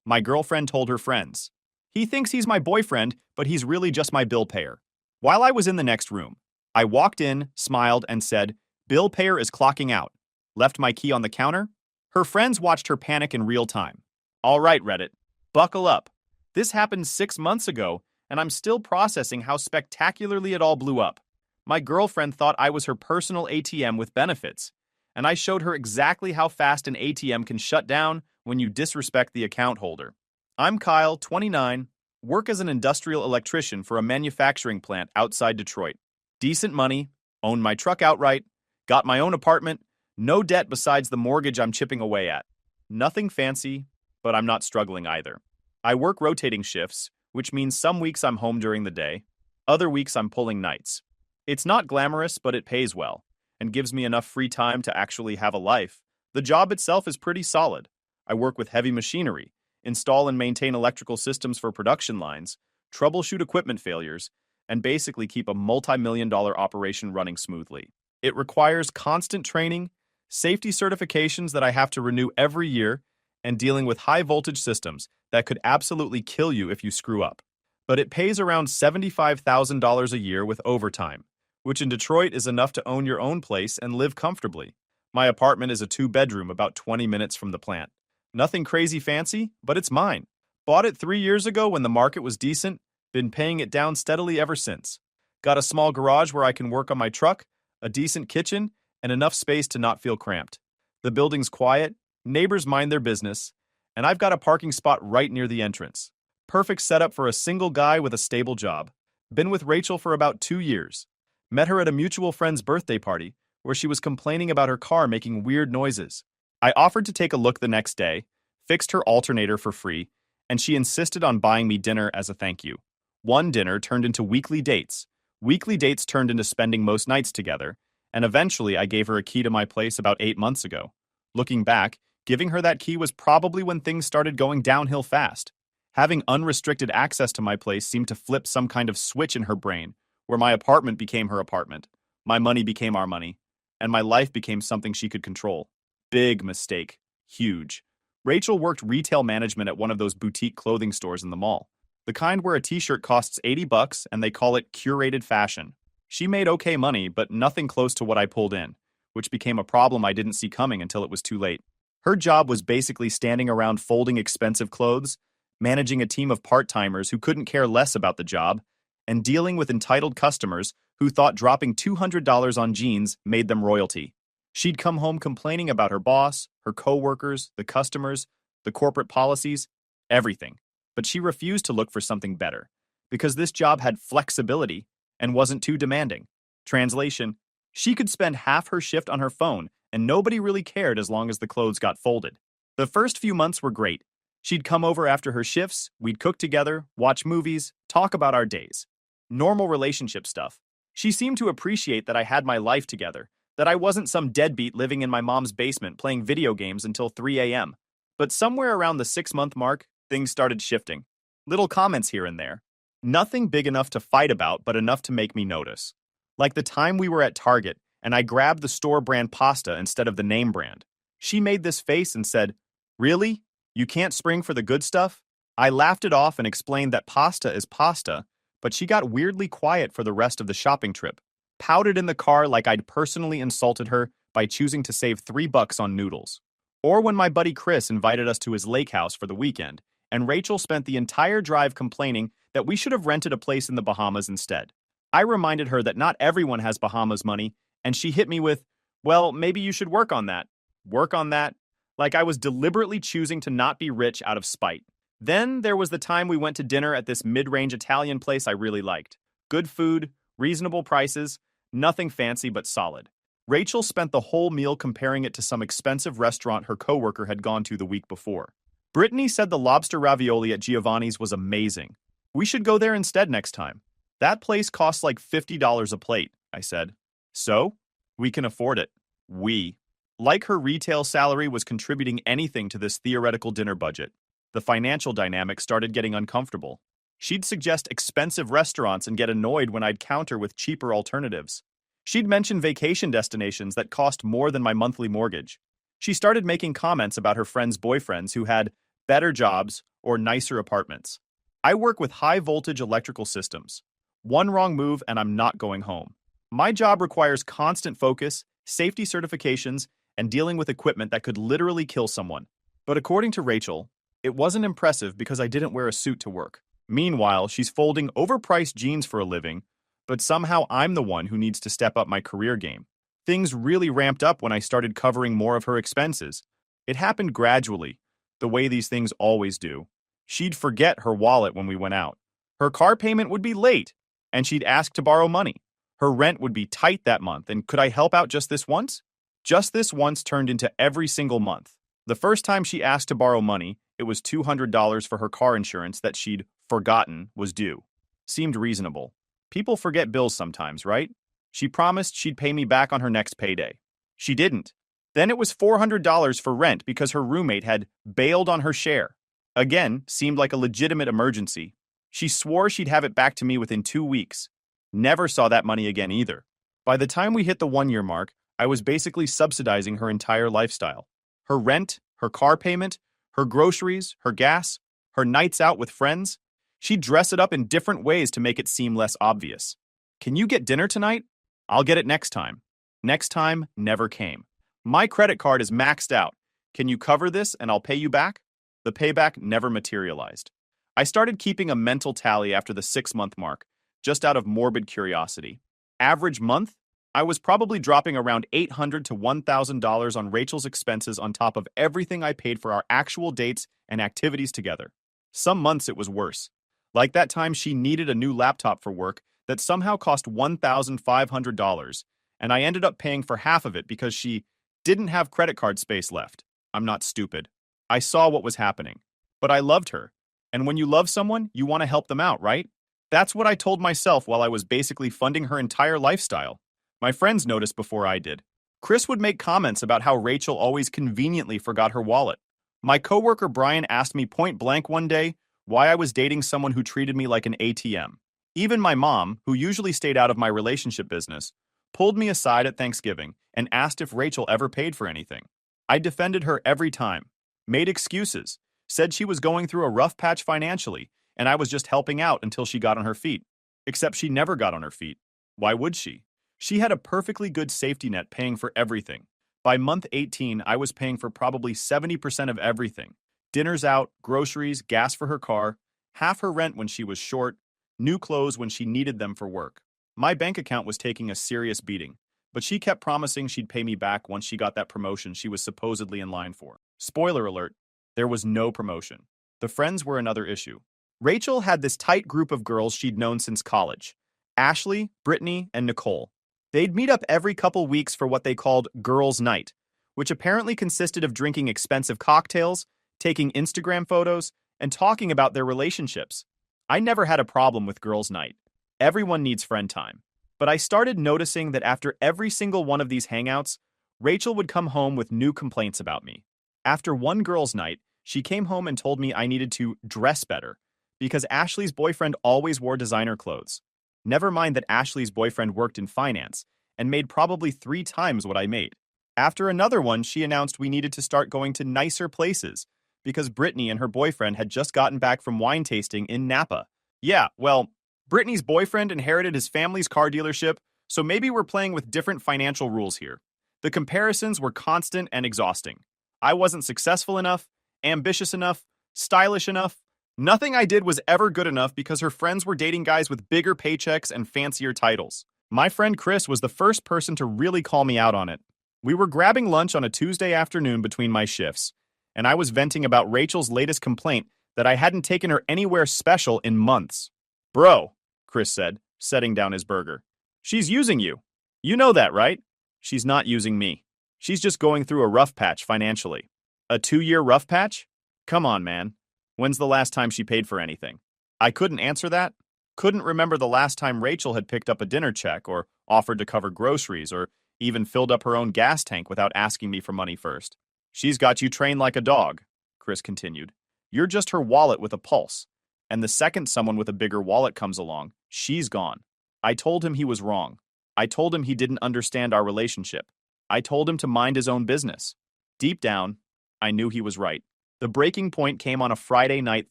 My girlfriend told her friends. He thinks he's my boyfriend, but he's really just my bill payer. While I was in the next room, I walked in, smiled, and said, "Bill payer is clocking out." Left my key on the counter. Her friends watched her panic in real time. All right, Reddit, buckle up. This happened 6 months ago, and I'm still processing how spectacularly it all blew up. My girlfriend thought I was her personal ATM with benefits, and I showed her exactly how fast an ATM can shut down when you disrespect the account holder. I'm Kyle, 29, work as an industrial electrician for a manufacturing plant outside Detroit. Decent money, own my truck outright, got my own apartment, no debt besides the mortgage I'm chipping away at. Nothing fancy, but I'm not struggling either. I work rotating shifts, which means some weeks I'm home during the day, other weeks I'm pulling nights. It's not glamorous, but it pays well, and gives me enough free time to actually have a life. The job itself is pretty solid. I work with heavy machinery, install and maintain electrical systems for production lines, troubleshoot equipment failures, and basically keep a multi-million-dollar operation running smoothly. It requires constant training, safety certifications that I have to renew every year, and dealing with high-voltage systems that could absolutely kill you if you screw up. But it pays around $75,000 a year with overtime, which in Detroit is enough to own your own place and live comfortably. My apartment is a two-bedroom about 20 minutes from the plant. Nothing crazy fancy, but it's mine. Bought it 3 years ago when the market was decent, been paying it down steadily ever since. Got a small garage where I can work on my truck, a decent kitchen, and enough space to not feel cramped. The building's quiet, neighbors mind their business, and I've got a parking spot right near the entrance. Perfect setup for a single guy with a stable job. Been with Rachel for about 2 years. Met her at a mutual friend's birthday party, where she was complaining about her car making weird noises. I offered to take a look the next day, fixed her alternator for free, and she insisted on buying me dinner as a thank you. One dinner turned into weekly dates. Weekly dates turned into spending most nights together, and eventually I gave her a key to my place about 8 months ago. Looking back, giving her that key was probably when things started going downhill fast. Having unrestricted access to my place seemed to flip some kind of switch in her brain, where my apartment became her apartment, my money became our money, and my life became something she could control. Big mistake. Huge. Rachel worked retail management at one of those boutique clothing stores in the mall. The kind where a t-shirt costs $80 and they call it curated fashion. She made okay money, but nothing close to what I pulled in, which became a problem I didn't see coming until it was too late. Her job was basically standing around folding expensive clothes, managing a team of part-timers who couldn't care less about the job, and dealing with entitled customers who thought dropping $200 on jeans made them royalty. She'd come home complaining about her boss, her coworkers, the customers, the corporate policies, everything. But she refused to look for something better, because this job had flexibility and wasn't too demanding. Translation, she could spend half her shift on her phone and nobody really cared as long as the clothes got folded. The first few months were great. She'd come over after her shifts, we'd cook together, watch movies, talk about our days. Normal relationship stuff. She seemed to appreciate that I had my life together, that I wasn't some deadbeat living in my mom's basement playing video games until 3 a.m. But somewhere around the 6-month mark, things started shifting. Little comments here and there. Nothing big enough to fight about, but enough to make me notice. Like the time we were at Target, and I grabbed the store brand pasta instead of the name brand. She made this face and said, "Really? You can't spring for the good stuff?" I laughed it off and explained that pasta is pasta, but she got weirdly quiet for the rest of the shopping trip. Pouted in the car like I'd personally insulted her by choosing to save $3 on noodles. Or when my buddy Chris invited us to his lake house for the weekend, and Rachel spent the entire drive complaining that we should have rented a place in the Bahamas instead. I reminded her that not everyone has Bahamas money, and she hit me with, "Well, maybe you should work on that." Work on that? Like I was deliberately choosing to not be rich out of spite. Then there was the time we went to dinner at this mid-range Italian place I really liked. Good food, reasonable prices, nothing fancy but solid. Rachel spent the whole meal comparing it to some expensive restaurant her coworker had gone to the week before. Brittany said the lobster ravioli at Giovanni's was amazing. We should go there instead next time. That place costs like $50 a plate, I said. So? We can afford it. We. Like her retail salary was contributing anything to this theoretical dinner budget, the financial dynamic started getting uncomfortable. She'd suggest expensive restaurants and get annoyed when I'd counter with cheaper alternatives. She'd mention vacation destinations that cost more than my monthly mortgage. She started making comments about her friends' boyfriends who had better jobs, or nicer apartments. I work with high-voltage electrical systems. One wrong move and I'm not going home. My job requires constant focus, safety certifications, and dealing with equipment that could literally kill someone. But according to Rachel, it wasn't impressive because I didn't wear a suit to work. Meanwhile, she's folding overpriced jeans for a living, but somehow I'm the one who needs to step up my career game. Things really ramped up when I started covering more of her expenses. It happened gradually, the way these things always do. She'd forget her wallet when we went out. Her car payment would be late, and she'd ask to borrow money. Her rent would be tight that month, and could I help out just this once? Just this once turned into every single month. The first time she asked to borrow money, it was $200 for her car insurance that she'd forgotten was due. Seemed reasonable. People forget bills sometimes, right? She promised she'd pay me back on her next payday. She didn't. Then it was $400 for rent because her roommate had bailed on her share. Again, seemed like a legitimate emergency. She swore she'd have it back to me within 2 weeks. Never saw that money again either. By the time we hit the 1-year mark, I was basically subsidizing her entire lifestyle. Her rent, her car payment, her groceries, her gas, her nights out with friends. She'd dress it up in different ways to make it seem less obvious. Can you get dinner tonight? I'll get it next time. Next time never came. My credit card is maxed out. Can you cover this and I'll pay you back? The payback never materialized. I started keeping a mental tally after the 6-month mark, just out of morbid curiosity. Average month? I was probably dropping around $800 to $1,000 on Rachel's expenses on top of everything I paid for our actual dates and activities together. Some months it was worse. Like that time she needed a new laptop for work that somehow cost $1,500, and I ended up paying for half of it because she didn't have credit card space left. I'm not stupid. I saw what was happening. But I loved her. And when you love someone, you want to help them out, right? That's what I told myself while I was basically funding her entire lifestyle. My friends noticed before I did. Chris would make comments about how Rachel always conveniently forgot her wallet. My coworker Brian asked me point blank one day why I was dating someone who treated me like an ATM. Even my mom, who usually stayed out of my relationship business, pulled me aside at Thanksgiving and asked if Rachel ever paid for anything. I defended her every time, made excuses, said she was going through a rough patch financially, and I was just helping out until she got on her feet. Except she never got on her feet. Why would she? She had a perfectly good safety net paying for everything. By month 18, I was paying for probably 70% of everything. Dinners out, groceries, gas for her car, half her rent when she was short, new clothes when she needed them for work. My bank account was taking a serious beating, but she kept promising she'd pay me back once she got that promotion she was supposedly in line for. Spoiler alert, there was no promotion. The friends were another issue. Rachel had this tight group of girls she'd known since college. Ashley, Brittany, and Nicole. They'd meet up every couple weeks for what they called Girls' Night, which apparently consisted of drinking expensive cocktails, taking Instagram photos, and talking about their relationships. I never had a problem with Girls' Night. Everyone needs friend time. But I started noticing that after every single one of these hangouts, Rachel would come home with new complaints about me. After one girls' night, she came home and told me I needed to dress better because Ashley's boyfriend always wore designer clothes. Never mind that Ashley's boyfriend worked in finance and made probably 3 times what I made. After another one, she announced we needed to start going to nicer places because Brittany and her boyfriend had just gotten back from wine tasting in Napa. Yeah, well, Brittany's boyfriend inherited his family's car dealership, so maybe we're playing with different financial rules here. The comparisons were constant and exhausting. I wasn't successful enough, ambitious enough, stylish enough. Nothing I did was ever good enough because her friends were dating guys with bigger paychecks and fancier titles. My friend Chris was the first person to really call me out on it. We were grabbing lunch on a Tuesday afternoon between my shifts, and I was venting about Rachel's latest complaint that I hadn't taken her anywhere special in months. Bro, Chris said, setting down his burger. She's using you. You know that, right? She's not using me. She's just going through a rough patch financially. A 2-year rough patch? Come on, man. When's the last time she paid for anything? I couldn't answer that. Couldn't remember the last time Rachel had picked up a dinner check or offered to cover groceries or even filled up her own gas tank without asking me for money first. She's got you trained like a dog, Chris continued. You're just her wallet with a pulse. And the second someone with a bigger wallet comes along, she's gone. I told him he was wrong. I told him he didn't understand our relationship. I told him to mind his own business. Deep down, I knew he was right. The breaking point came on a Friday night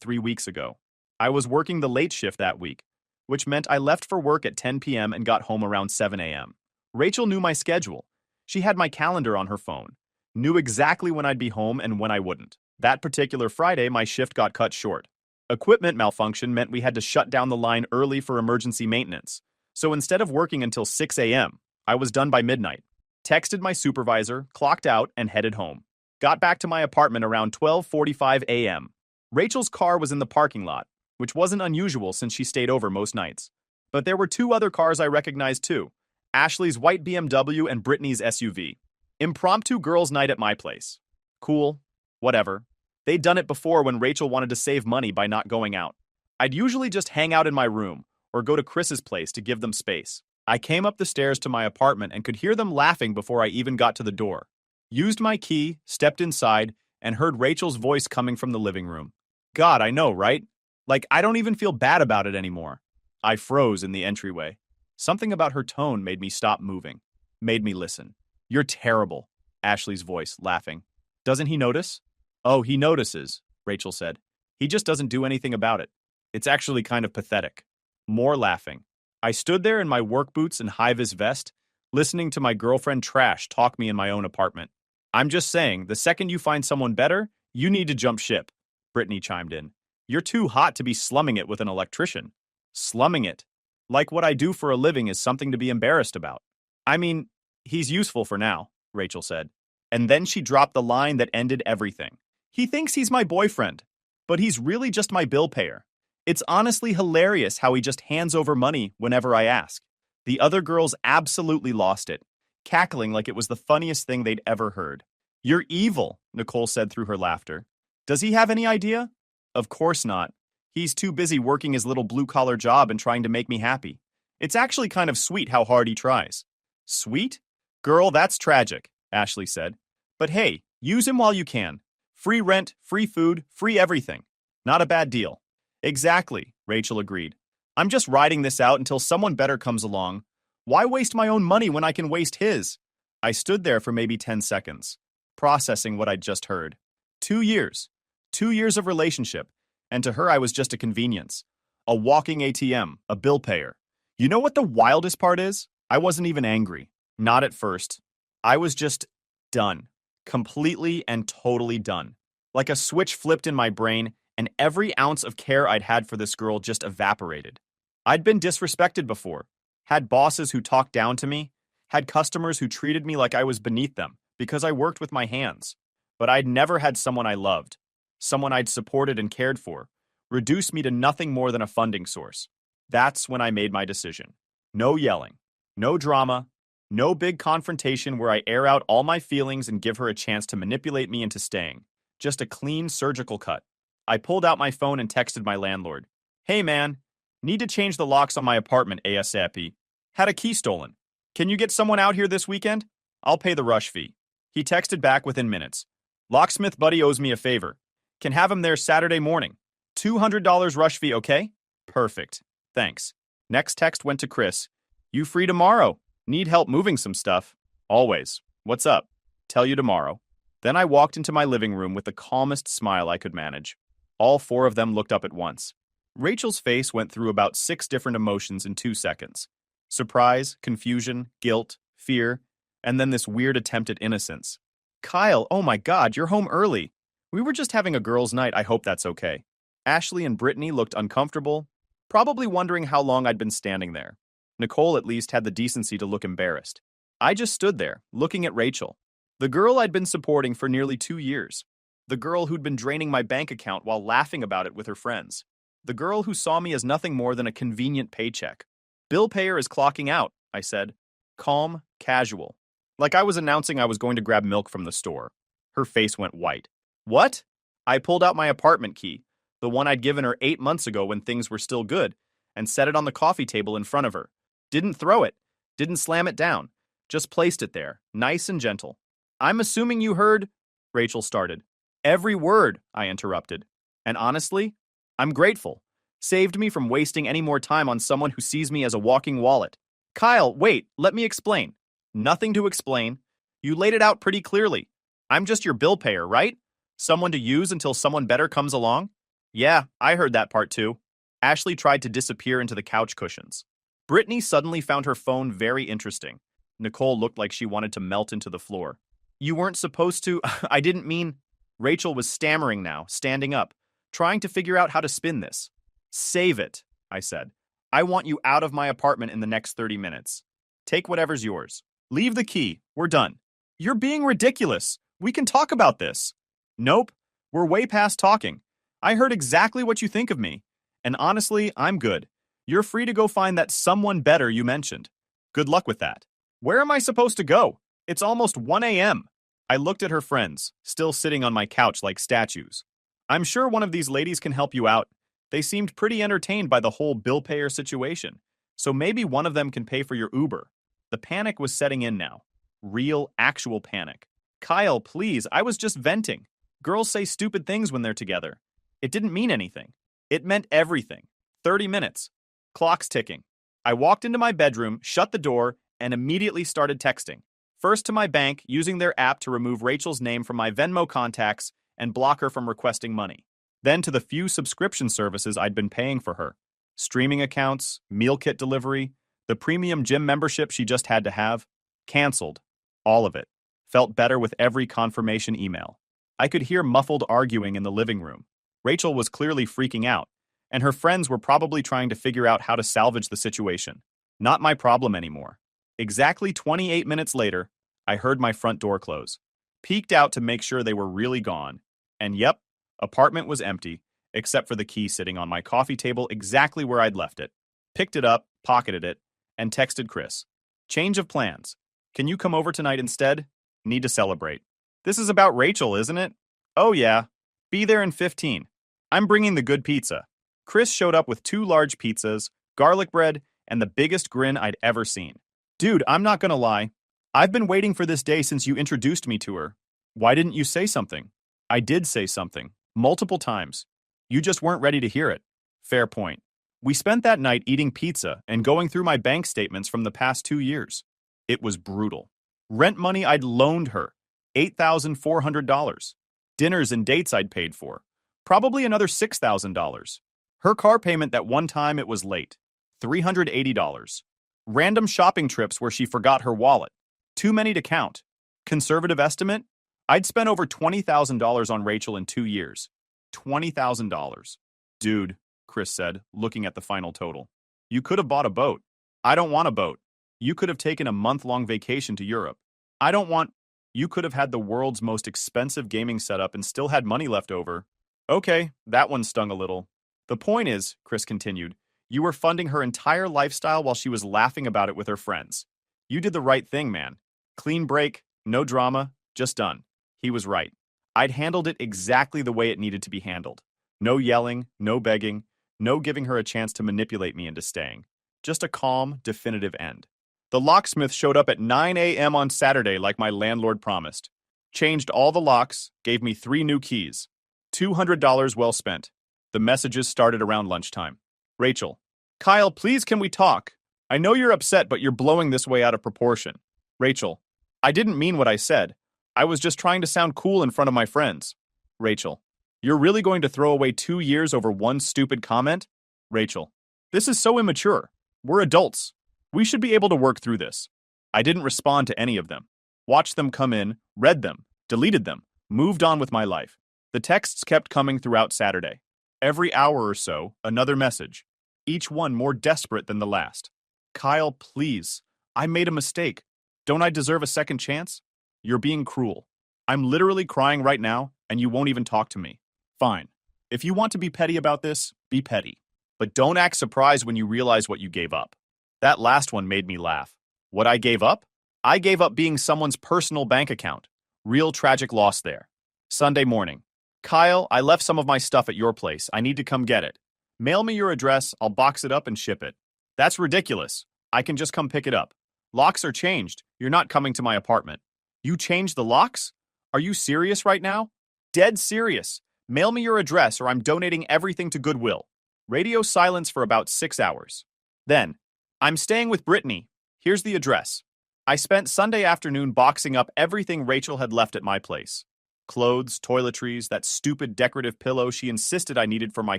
3 weeks ago. I was working the late shift that week, which meant I left for work at 10 p.m. and got home around 7 a.m. Rachel knew my schedule. She had my calendar on her phone, knew exactly when I'd be home and when I wouldn't. That particular Friday, my shift got cut short. Equipment malfunction meant we had to shut down the line early for emergency maintenance. So instead of working until 6 a.m., I was done by midnight. Texted my supervisor, clocked out, and headed home. Got back to my apartment around 12:45 a.m. Rachel's car was in the parking lot, which wasn't unusual since she stayed over most nights. But there were two other cars I recognized too, Ashley's white BMW and Brittany's SUV. Impromptu girls' night at my place. Cool. Whatever. They'd done it before when Rachel wanted to save money by not going out. I'd usually just hang out in my room or go to Chris's place to give them space. I came up the stairs to my apartment and could hear them laughing before I even got to the door. Used my key, stepped inside, and heard Rachel's voice coming from the living room. God, I know, right? Like, I don't even feel bad about it anymore. I froze in the entryway. Something about her tone made me stop moving, made me listen. You're terrible, Ashley's voice, laughing. Doesn't he notice? Oh, he notices, Rachel said. He just doesn't do anything about it. It's actually kind of pathetic. More laughing. I stood there in my work boots and high-vis vest, listening to my girlfriend trash talk me in my own apartment. I'm just saying, the second you find someone better, you need to jump ship, Brittany chimed in. You're too hot to be slumming it with an electrician. Slumming it. Like what I do for a living is something to be embarrassed about. I mean, he's useful for now, Rachel said. And then she dropped the line that ended everything. He thinks he's my boyfriend, but he's really just my bill payer. It's honestly hilarious how he just hands over money whenever I ask. The other girls absolutely lost it, cackling like it was the funniest thing they'd ever heard. You're evil, Nicole said through her laughter. Does he have any idea? Of course not. He's too busy working his little blue-collar job and trying to make me happy. It's actually kind of sweet how hard he tries. Sweet? Girl, that's tragic, Ashley said. But hey, use him while you can. Free rent, free food, free everything. Not a bad deal. Exactly, Rachel agreed. I'm just riding this out until someone better comes along. Why waste my own money when I can waste his? I stood there for maybe 10 seconds, processing what I'd just heard. 2 years. 2 years of relationship. And to her I was just a convenience. A walking ATM, a bill payer. You know what the wildest part is? I wasn't even angry. Not at first. I was just done. Completely and totally done. Like a switch flipped in my brain, and every ounce of care I'd had for this girl just evaporated. I'd been disrespected before, had bosses who talked down to me, had customers who treated me like I was beneath them because I worked with my hands. But I'd never had someone I loved, someone I'd supported and cared for, reduce me to nothing more than a funding source. That's when I made my decision. No yelling, no drama, no big confrontation where I air out all my feelings and give her a chance to manipulate me into staying. Just a clean surgical cut. I pulled out my phone and texted my landlord. Hey man, need to change the locks on my apartment ASAP. Had a key stolen. Can you get someone out here this weekend? I'll pay the rush fee. He texted back within minutes. Locksmith buddy owes me a favor. Can have him there Saturday morning. $200 rush fee, okay? Perfect. Thanks. Next text went to Chris. You free tomorrow? Need help moving some stuff? Always. What's up? Tell you tomorrow. Then I walked into my living room with the calmest smile I could manage. All four of them looked up at once. Rachel's face went through about 6 different emotions in 2 seconds. Surprise, confusion, guilt, fear, and then this weird attempt at innocence. Kyle, oh my God, you're home early. We were just having a girls' night, I hope that's okay. Ashley and Brittany looked uncomfortable, probably wondering how long I'd been standing there. Nicole at least had the decency to look embarrassed. I just stood there, looking at Rachel, the girl I'd been supporting for nearly 2 years. The girl who'd been draining my bank account while laughing about it with her friends. The girl who saw me as nothing more than a convenient paycheck. Bill payer is clocking out, I said. Calm, casual. Like I was announcing I was going to grab milk from the store. Her face went white. What? I pulled out my apartment key, the one I'd given her 8 months ago when things were still good, and set it on the coffee table in front of her. Didn't throw it. Didn't slam it down. Just placed it there, nice and gentle. I'm assuming you heard, Rachel started. Every word, I interrupted. And honestly, I'm grateful. Saved me from wasting any more time on someone who sees me as a walking wallet. Kyle, wait, let me explain. Nothing to explain. You laid it out pretty clearly. I'm just your bill payer, right? Someone to use until someone better comes along? Yeah, I heard that part too. Ashley tried to disappear into the couch cushions. Brittany suddenly found her phone very interesting. Nicole looked like she wanted to melt into the floor. You weren't supposed to. I didn't mean. Rachel was stammering now, standing up, trying to figure out how to spin this. Save it, I said. I want you out of my apartment in the next 30 minutes. Take whatever's yours. Leave the key. We're done. You're being ridiculous. We can talk about this. Nope. We're way past talking. I heard exactly what you think of me. And honestly, I'm good. You're free to go find that someone better you mentioned. Good luck with that. Where am I supposed to go? It's almost 1 a.m. I looked at her friends, still sitting on my couch like statues. I'm sure one of these ladies can help you out. They seemed pretty entertained by the whole bill payer situation, so maybe one of them can pay for your Uber. The panic was setting in now. Real, actual panic. Kyle, please, I was just venting. Girls say stupid things when they're together. It didn't mean anything. It meant everything. 30 minutes. Clock's ticking. I walked into my bedroom, shut the door, and immediately started texting. First to my bank, using their app to remove Rachel's name from my Venmo contacts and block her from requesting money. Then to the few subscription services I'd been paying for her. Streaming accounts, meal kit delivery, the premium gym membership she just had to have. Canceled. All of it. Felt better with every confirmation email. I could hear muffled arguing in the living room. Rachel was clearly freaking out, and her friends were probably trying to figure out how to salvage the situation. Not my problem anymore. Exactly 28 minutes later, I heard my front door close. Peeked out to make sure they were really gone. And yep, apartment was empty, except for the key sitting on my coffee table exactly where I'd left it. Picked it up, pocketed it, and texted Chris. Change of plans. Can you come over tonight instead? Need to celebrate. This is about Rachel, isn't it? Oh yeah. Be there in 15. I'm bringing the good pizza. Chris showed up with 2 large pizzas, garlic bread, and the biggest grin I'd ever seen. Dude, I'm not gonna lie. I've been waiting for this day since you introduced me to her. Why didn't you say something? I did say something. Multiple times. You just weren't ready to hear it. Fair point. We spent that night eating pizza and going through my bank statements from the past 2 years. It was brutal. Rent money I'd loaned her. $8,400. Dinners and dates I'd paid for. Probably another $6,000. Her car payment that one time it was late. $380. Random shopping trips where she forgot her wallet. Too many to count. Conservative estimate? I'd spent over $20,000 on Rachel in 2 years. $20,000. Dude, Chris said, looking at the final total. You could have bought a boat. I don't want a boat. You could have taken a month-long vacation to Europe. I don't want... You could have had the world's most expensive gaming setup and still had money left over. Okay, that one stung a little. The point is, Chris continued, you were funding her entire lifestyle while she was laughing about it with her friends. You did the right thing, man. Clean break, no drama, just done. He was right. I'd handled it exactly the way it needed to be handled. No yelling, no begging, no giving her a chance to manipulate me into staying. Just a calm, definitive end. The locksmith showed up at 9 a.m. on Saturday like my landlord promised. Changed all the locks, gave me 3 new keys. $200 well spent. The messages started around lunchtime. Rachel. Kyle, please can we talk? I know you're upset, but you're blowing this way out of proportion. Rachel. I didn't mean what I said. I was just trying to sound cool in front of my friends. Rachel. You're really going to throw away 2 years over one stupid comment? Rachel. This is so immature. We're adults. We should be able to work through this. I didn't respond to any of them. Watched them come in, read them, deleted them, moved on with my life. The texts kept coming throughout Saturday. Every hour or so, another message. Each one more desperate than the last. Kyle, please. I made a mistake. Don't I deserve a second chance? You're being cruel. I'm literally crying right now, and you won't even talk to me. Fine. If you want to be petty about this, be petty. But don't act surprised when you realize what you gave up. That last one made me laugh. What I gave up? I gave up being someone's personal bank account. Real tragic loss there. Sunday morning. Kyle, I left some of my stuff at your place. I need to come get it. Mail me your address, I'll box it up and ship it. That's ridiculous. I can just come pick it up. Locks are changed. You're not coming to my apartment. You changed the locks? Are you serious right now? Dead serious. Mail me your address or I'm donating everything to Goodwill. Radio silence for about 6 hours. Then, I'm staying with Brittany. Here's the address. I spent Sunday afternoon boxing up everything Rachel had left at my place. Clothes, toiletries, that stupid decorative pillow she insisted I needed for my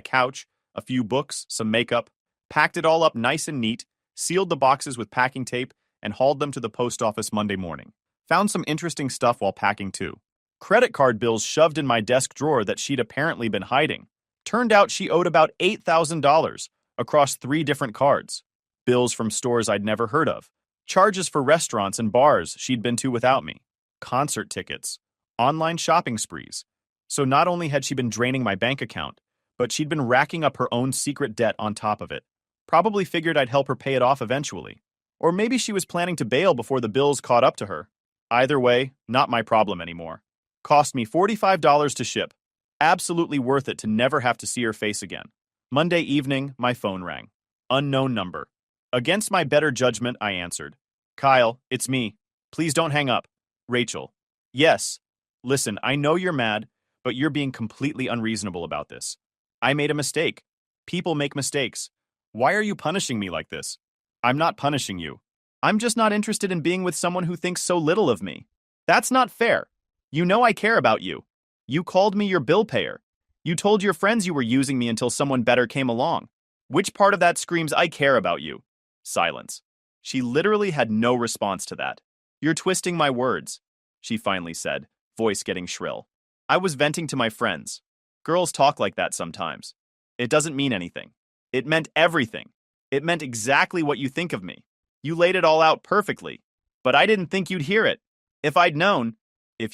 couch, a few books, some makeup. Packed it all up nice and neat, sealed the boxes with packing tape, and hauled them to the post office Monday morning. Found some interesting stuff while packing too. Credit card bills shoved in my desk drawer that she'd apparently been hiding. Turned out she owed about $8,000 across 3 different cards. Bills from stores I'd never heard of. Charges for restaurants and bars she'd been to without me. Concert tickets. Online shopping sprees. So not only had she been draining my bank account, but she'd been racking up her own secret debt on top of it. Probably figured I'd help her pay it off eventually. Or maybe she was planning to bail before the bills caught up to her. Either way, not my problem anymore. Cost me $45 to ship. Absolutely worth it to never have to see her face again. Monday evening, my phone rang. Unknown number. Against my better judgment, I answered. Kyle, it's me. Please don't hang up. Rachel. Yes. Listen, I know you're mad, but you're being completely unreasonable about this. I made a mistake. People make mistakes. Why are you punishing me like this? I'm not punishing you. I'm just not interested in being with someone who thinks so little of me. That's not fair. You know I care about you. You called me your bill payer. You told your friends you were using me until someone better came along. Which part of that screams I care about you? Silence. She literally had no response to that. You're twisting my words, she finally said, voice getting shrill. I was venting to my friends. Girls talk like that sometimes. It doesn't mean anything. It meant everything. It meant exactly what you think of me. You laid it all out perfectly. But I didn't think you'd hear it. If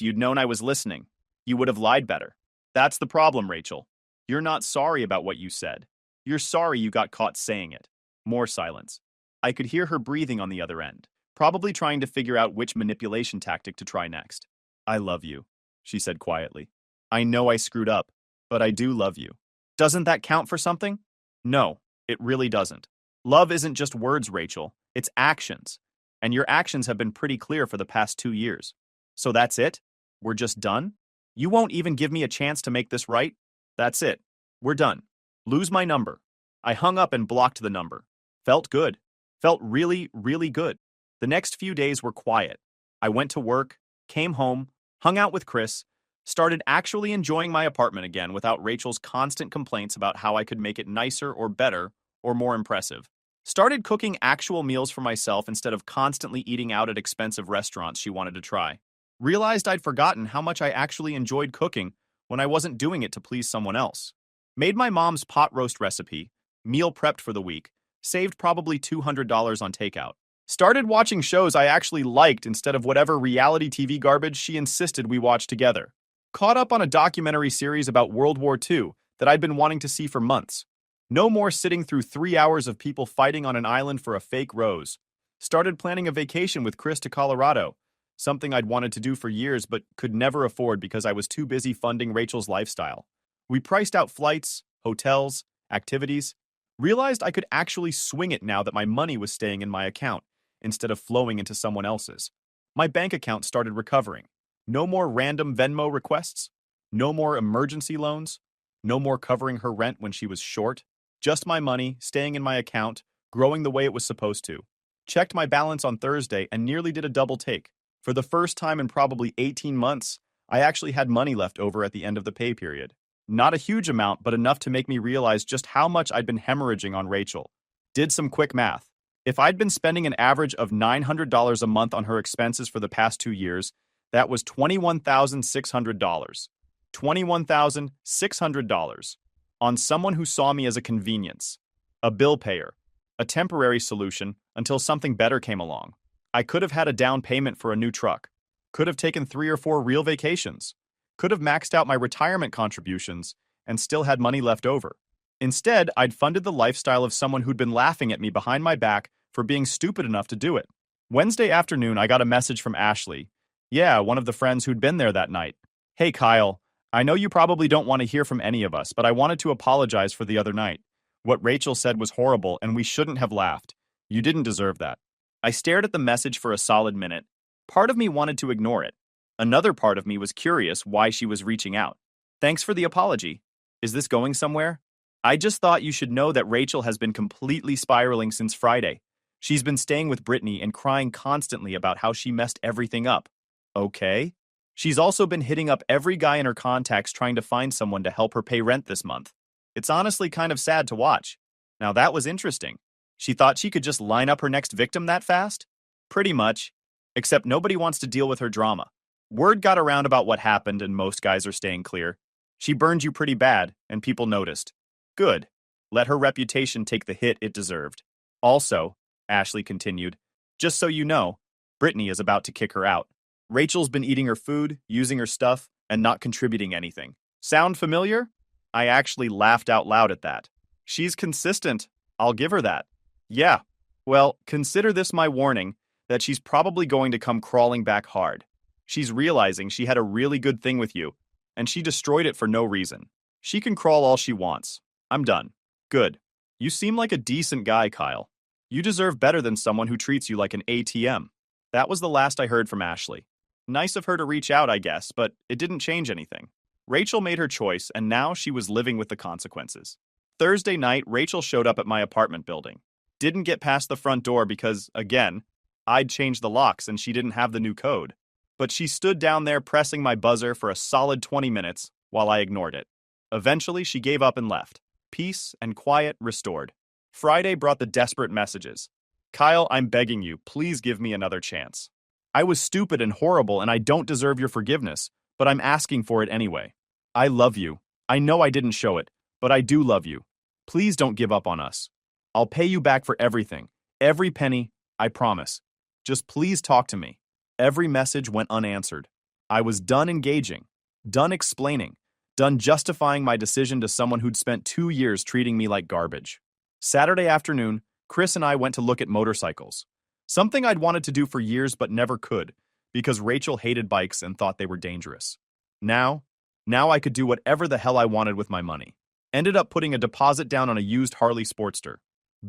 you'd known I was listening, you would have lied better. That's the problem, Rachel. You're not sorry about what you said. You're sorry you got caught saying it. More silence. I could hear her breathing on the other end, probably trying to figure out which manipulation tactic to try next. I love you, she said quietly. I know I screwed up, but I do love you. Doesn't that count for something? No, it really doesn't. Love isn't just words, Rachel. It's actions. And your actions have been pretty clear for the past 2 years. So that's it? We're just done? You won't even give me a chance to make this right? That's it. We're done. Lose my number. I hung up and blocked the number. Felt good. Felt really, really good. The next few days were quiet. I went to work, came home, hung out with Chris, started actually enjoying my apartment again without Rachel's constant complaints about how I could make it nicer or better or more impressive. Started cooking actual meals for myself instead of constantly eating out at expensive restaurants she wanted to try. Realized I'd forgotten how much I actually enjoyed cooking when I wasn't doing it to please someone else. Made my mom's pot roast recipe, meal prepped for the week, saved probably $200 on takeout. Started watching shows I actually liked instead of whatever reality TV garbage she insisted we watch together. Caught up on a documentary series about World War II that I'd been wanting to see for months. No more sitting through 3 hours of people fighting on an island for a fake rose. Started planning a vacation with Chris to Colorado, something I'd wanted to do for years but could never afford because I was too busy funding Rachel's lifestyle. We priced out flights, hotels, activities. Realized I could actually swing it now that my money was staying in my account instead of flowing into someone else's. My bank account started recovering. No more random Venmo requests. No more emergency loans. No more covering her rent when she was short. Just my money staying in my account, growing the way it was supposed to. Checked my balance on Thursday and nearly did a double take. For the first time in probably 18 months, I actually had money left over at the end of the pay period. Not a huge amount, but enough to make me realize just how much I'd been hemorrhaging on Rachel. Did some quick math. If I'd been spending an average of $900 a month on her expenses for the past 2 years, that was $21,600. $21,600 on someone who saw me as a convenience, a bill payer, a temporary solution until something better came along. I could have had a down payment for a new truck, could have taken 3 or 4 real vacations, could have maxed out my retirement contributions and still had money left over. Instead, I'd funded the lifestyle of someone who'd been laughing at me behind my back for being stupid enough to do it. Wednesday afternoon, I got a message from Ashley. Yeah, one of the friends who'd been there that night. Hey, Kyle, I know you probably don't want to hear from any of us, but I wanted to apologize for the other night. What Rachel said was horrible and we shouldn't have laughed. You didn't deserve that. I stared at the message for a solid minute. Part of me wanted to ignore it. Another part of me was curious why she was reaching out. Thanks for the apology. Is this going somewhere? I just thought you should know that Rachel has been completely spiraling since Friday. She's been staying with Brittany and crying constantly about how she messed everything up. Okay? She's also been hitting up every guy in her contacts trying to find someone to help her pay rent this month. It's honestly kind of sad to watch. Now that was interesting. She thought she could just line up her next victim that fast? Pretty much. Except nobody wants to deal with her drama. Word got around about what happened and most guys are staying clear. She burned you pretty bad, and people noticed. Good. Let her reputation take the hit it deserved. Also, Ashley continued, just so you know, Brittany is about to kick her out. Rachel's been eating her food, using her stuff, and not contributing anything. Sound familiar? I actually laughed out loud at that. She's consistent. I'll give her that. Yeah. Well, consider this my warning that she's probably going to come crawling back hard. She's realizing she had a really good thing with you, and she destroyed it for no reason. She can crawl all she wants. I'm done. Good. You seem like a decent guy, Kyle. You deserve better than someone who treats you like an ATM. That was the last I heard from Ashley. Nice of her to reach out, I guess, but it didn't change anything. Rachel made her choice, and now she was living with the consequences. Thursday night, Rachel showed up at my apartment building. Didn't get past the front door because, again, I'd changed the locks and she didn't have the new code. But she stood down there pressing my buzzer for a solid 20 minutes while I ignored it. Eventually, she gave up and left. Peace and quiet restored. Friday brought the desperate messages. Kyle, I'm begging you, please give me another chance. I was stupid and horrible and I don't deserve your forgiveness, but I'm asking for it anyway. I love you. I know I didn't show it, but I do love you. Please don't give up on us. I'll pay you back for everything. Every penny, I promise. Just please talk to me. Every message went unanswered. I was done engaging, done explaining, done justifying my decision to someone who'd spent 2 years treating me like garbage. Saturday afternoon, Chris and I went to look at motorcycles. Something I'd wanted to do for years but never could, because Rachel hated bikes and thought they were dangerous. Now I could do whatever the hell I wanted with my money. Ended up putting a deposit down on a used Harley Sportster.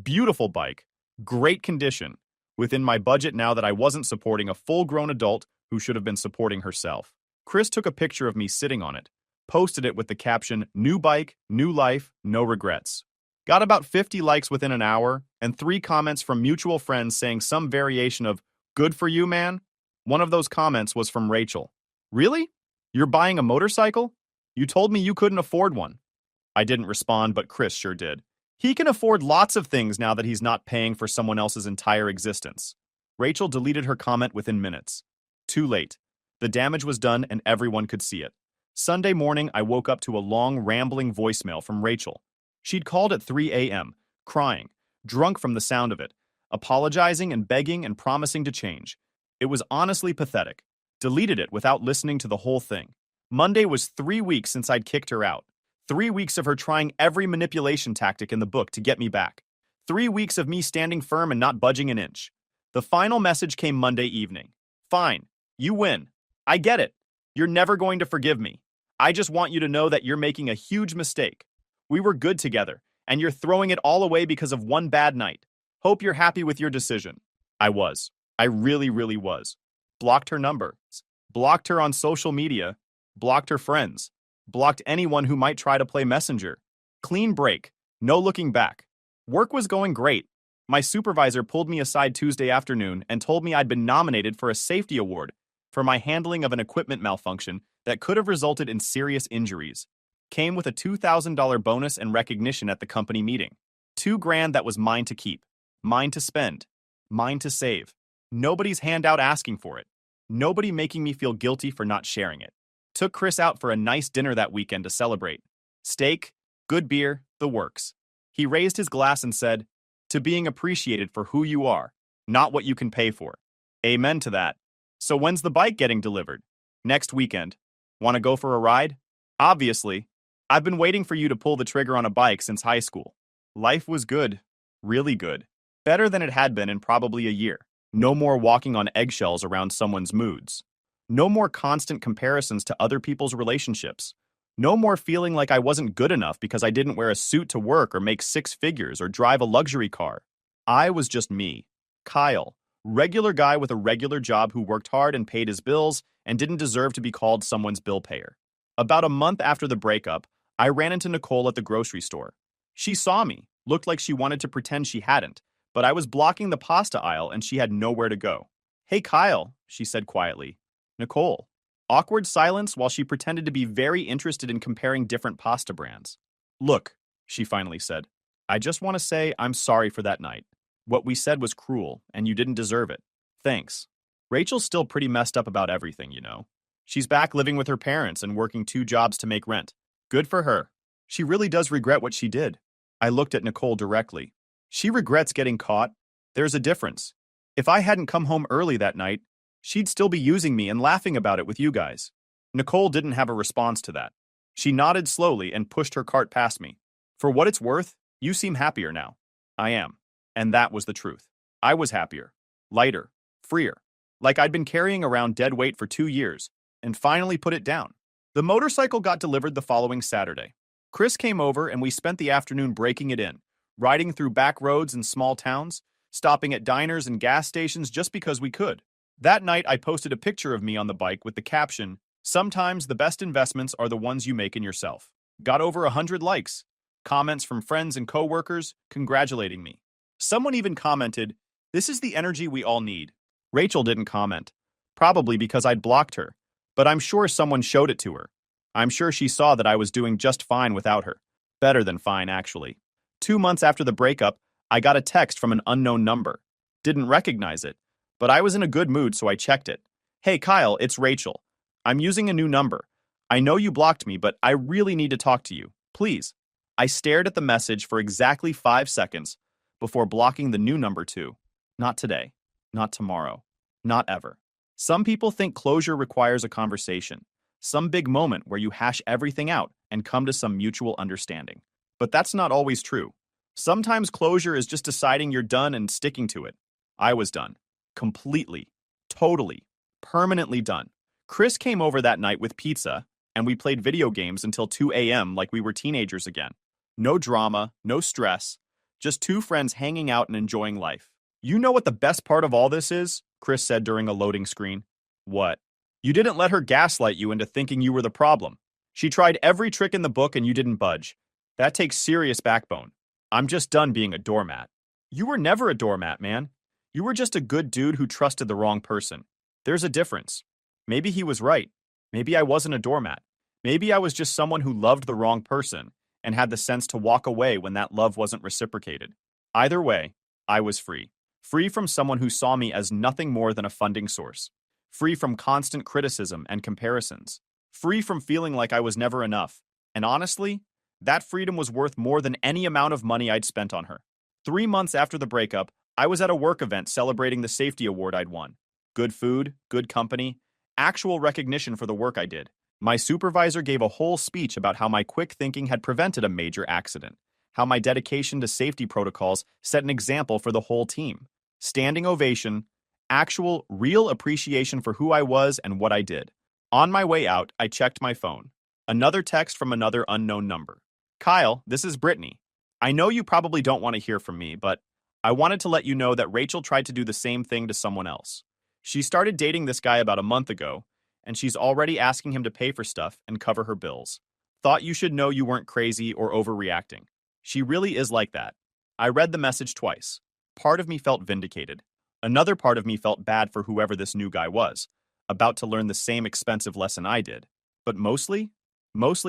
Beautiful bike, great condition, within my budget now that I wasn't supporting a full-grown adult who should have been supporting herself. Chris took a picture of me sitting on it, posted it with the caption, "New bike, new life, no regrets." Got about 50 likes within an hour, and 3 comments from mutual friends saying some variation of, "Good for you, man." One of those comments was from Rachel. "Really? You're buying a motorcycle? You told me you couldn't afford one." I didn't respond, but Chris sure did. He can afford lots of things now that he's not paying for someone else's entire existence. Rachel deleted her comment within minutes. Too late. The damage was done and everyone could see it. Sunday morning, I woke up to a long, rambling voicemail from Rachel. She'd called at 3 a.m., crying, drunk from the sound of it, apologizing and begging and promising to change. It was honestly pathetic. Deleted it without listening to the whole thing. Monday was 3 weeks since I'd kicked her out. 3 weeks of her trying every manipulation tactic in the book to get me back. 3 weeks of me standing firm and not budging an inch. The final message came Monday evening. Fine, you win. I get it. You're never going to forgive me. I just want you to know that you're making a huge mistake. We were good together, and you're throwing it all away because of one bad night. Hope you're happy with your decision. I was. I really, really was. Blocked her number. Blocked her on social media. Blocked her friends. Blocked anyone who might try to play messenger. Clean break. No looking back. Work was going great. My supervisor pulled me aside Tuesday afternoon and told me I'd been nominated for a safety award for my handling of an equipment malfunction that could have resulted in serious injuries. Came with a $2,000 bonus and recognition at the company meeting. $2,000 that was mine to keep, mine to spend, mine to save. Nobody's handout asking for it. Nobody making me feel guilty for not sharing it. Took Chris out for a nice dinner that weekend to celebrate. Steak, good beer, the works. He raised his glass and said, "To being appreciated for who you are, not what you can pay for." Amen to that. So when's the bike getting delivered? Next weekend. Want to go for a ride? Obviously. I've been waiting for you to pull the trigger on a bike since high school. Life was good. Really good. Better than it had been in probably a year. No more walking on eggshells around someone's moods. No more constant comparisons to other people's relationships. No more feeling like I wasn't good enough because I didn't wear a suit to work or make 6 figures or drive a luxury car. I was just me. Kyle. Regular guy with a regular job who worked hard and paid his bills and didn't deserve to be called someone's bill payer. About a month after the breakup, I ran into Nicole at the grocery store. She saw me, looked like she wanted to pretend she hadn't, but I was blocking the pasta aisle and she had nowhere to go. "Hey Kyle," she said quietly. "Nicole." Awkward silence while she pretended to be very interested in comparing different pasta brands. Look, she finally said, I just want to say I'm sorry for that night. What we said was cruel, and you didn't deserve it. Thanks. Rachel's still pretty messed up about everything, you know. She's back living with her parents and working 2 jobs to make rent. Good for her. She really does regret what she did. I looked at Nicole directly. She regrets getting caught. There's a difference. If I hadn't come home early that night, she'd still be using me and laughing about it with you guys. Nicole didn't have a response to that. She nodded slowly and pushed her cart past me. For what it's worth, you seem happier now. I am. And that was the truth. I was happier, lighter, freer. Like I'd been carrying around dead weight for 2 years, and finally put it down. The motorcycle got delivered the following Saturday. Chris came over and we spent the afternoon breaking it in, riding through back roads and small towns, stopping at diners and gas stations just because we could. That night, I posted a picture of me on the bike with the caption, "Sometimes the best investments are the ones you make in yourself." Got over 100 likes. Comments from friends and coworkers congratulating me. Someone even commented, "This is the energy we all need." Rachel didn't comment, probably because I'd blocked her, but I'm sure someone showed it to her. I'm sure she saw that I was doing just fine without her. Better than fine, actually. 2 months after the breakup, I got a text from an unknown number. Didn't recognize it, but I was in a good mood, so I checked it. "Hey Kyle, it's Rachel. I'm using a new number. I know you blocked me, but I really need to talk to you. Please." I stared at the message for exactly 5 seconds before blocking the new number too. Not today. Not tomorrow. Not ever. Some people think closure requires a conversation, some big moment where you hash everything out and come to some mutual understanding. But that's not always true. Sometimes closure is just deciding you're done and sticking to it. I was done. Completely. Totally. Permanently done. Chris came over that night with pizza, and we played video games until 2 a.m. like we were teenagers again. No drama, no stress, just 2 friends hanging out and enjoying life. "You know what the best part of all this is?" Chris said during a loading screen. "What?" "You didn't let her gaslight you into thinking you were the problem. She tried every trick in the book and you didn't budge. That takes serious backbone. I'm just done being a doormat." "You were never a doormat, man. You were just a good dude who trusted the wrong person. There's a difference." Maybe he was right. Maybe I wasn't a doormat. Maybe I was just someone who loved the wrong person and had the sense to walk away when that love wasn't reciprocated. Either way, I was free. Free from someone who saw me as nothing more than a funding source. Free from constant criticism and comparisons. Free from feeling like I was never enough. And honestly, that freedom was worth more than any amount of money I'd spent on her. 3 months after the breakup, I was at a work event celebrating the safety award I'd won. Good food, good company, actual recognition for the work I did. My supervisor gave a whole speech about how my quick thinking had prevented a major accident, how my dedication to safety protocols set an example for the whole team. Standing ovation, actual, real appreciation for who I was and what I did. On my way out, I checked my phone. Another text from another unknown number. "Kyle, this is Brittany. I know you probably don't want to hear from me, but I wanted to let you know that Rachel tried to do the same thing to someone else. She started dating this guy about a month ago, and she's already asking him to pay for stuff and cover her bills. Thought you should know you weren't crazy or overreacting. She really is like that." I read the message twice. Part of me felt vindicated. Another part of me felt bad for whoever this new guy was, about to learn the same expensive lesson I did. But mostly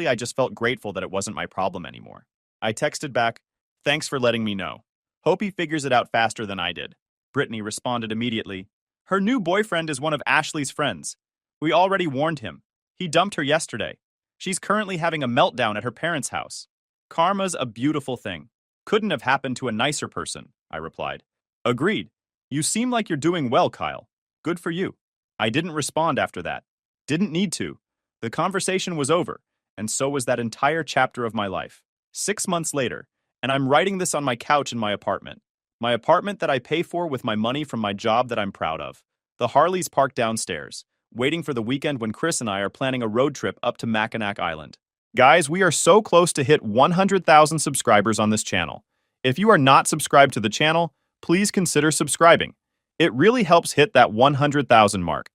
I just felt grateful that it wasn't my problem anymore. I texted back, "Thanks for letting me know. Hope he figures it out faster than I did." Brittany responded immediately, "Her new boyfriend is one of Ashley's friends. We already warned him. He dumped her yesterday. She's currently having a meltdown at her parents' house. Karma's a beautiful thing. Couldn't have happened to a nicer person," I replied. "Agreed. You seem like you're doing well, Kyle. Good for you." I didn't respond after that. Didn't need to. The conversation was over, and so was that entire chapter of my life. 6 months later, and I'm writing this on my couch in my apartment. My apartment that I pay for with my money from my job that I'm proud of. The Harleys parked downstairs, waiting for the weekend when Chris and I are planning a road trip up to Mackinac Island. Guys, we are so close to hit 100,000 subscribers on this channel. If you are not subscribed to the channel, please consider subscribing. It really helps hit that 100,000 mark.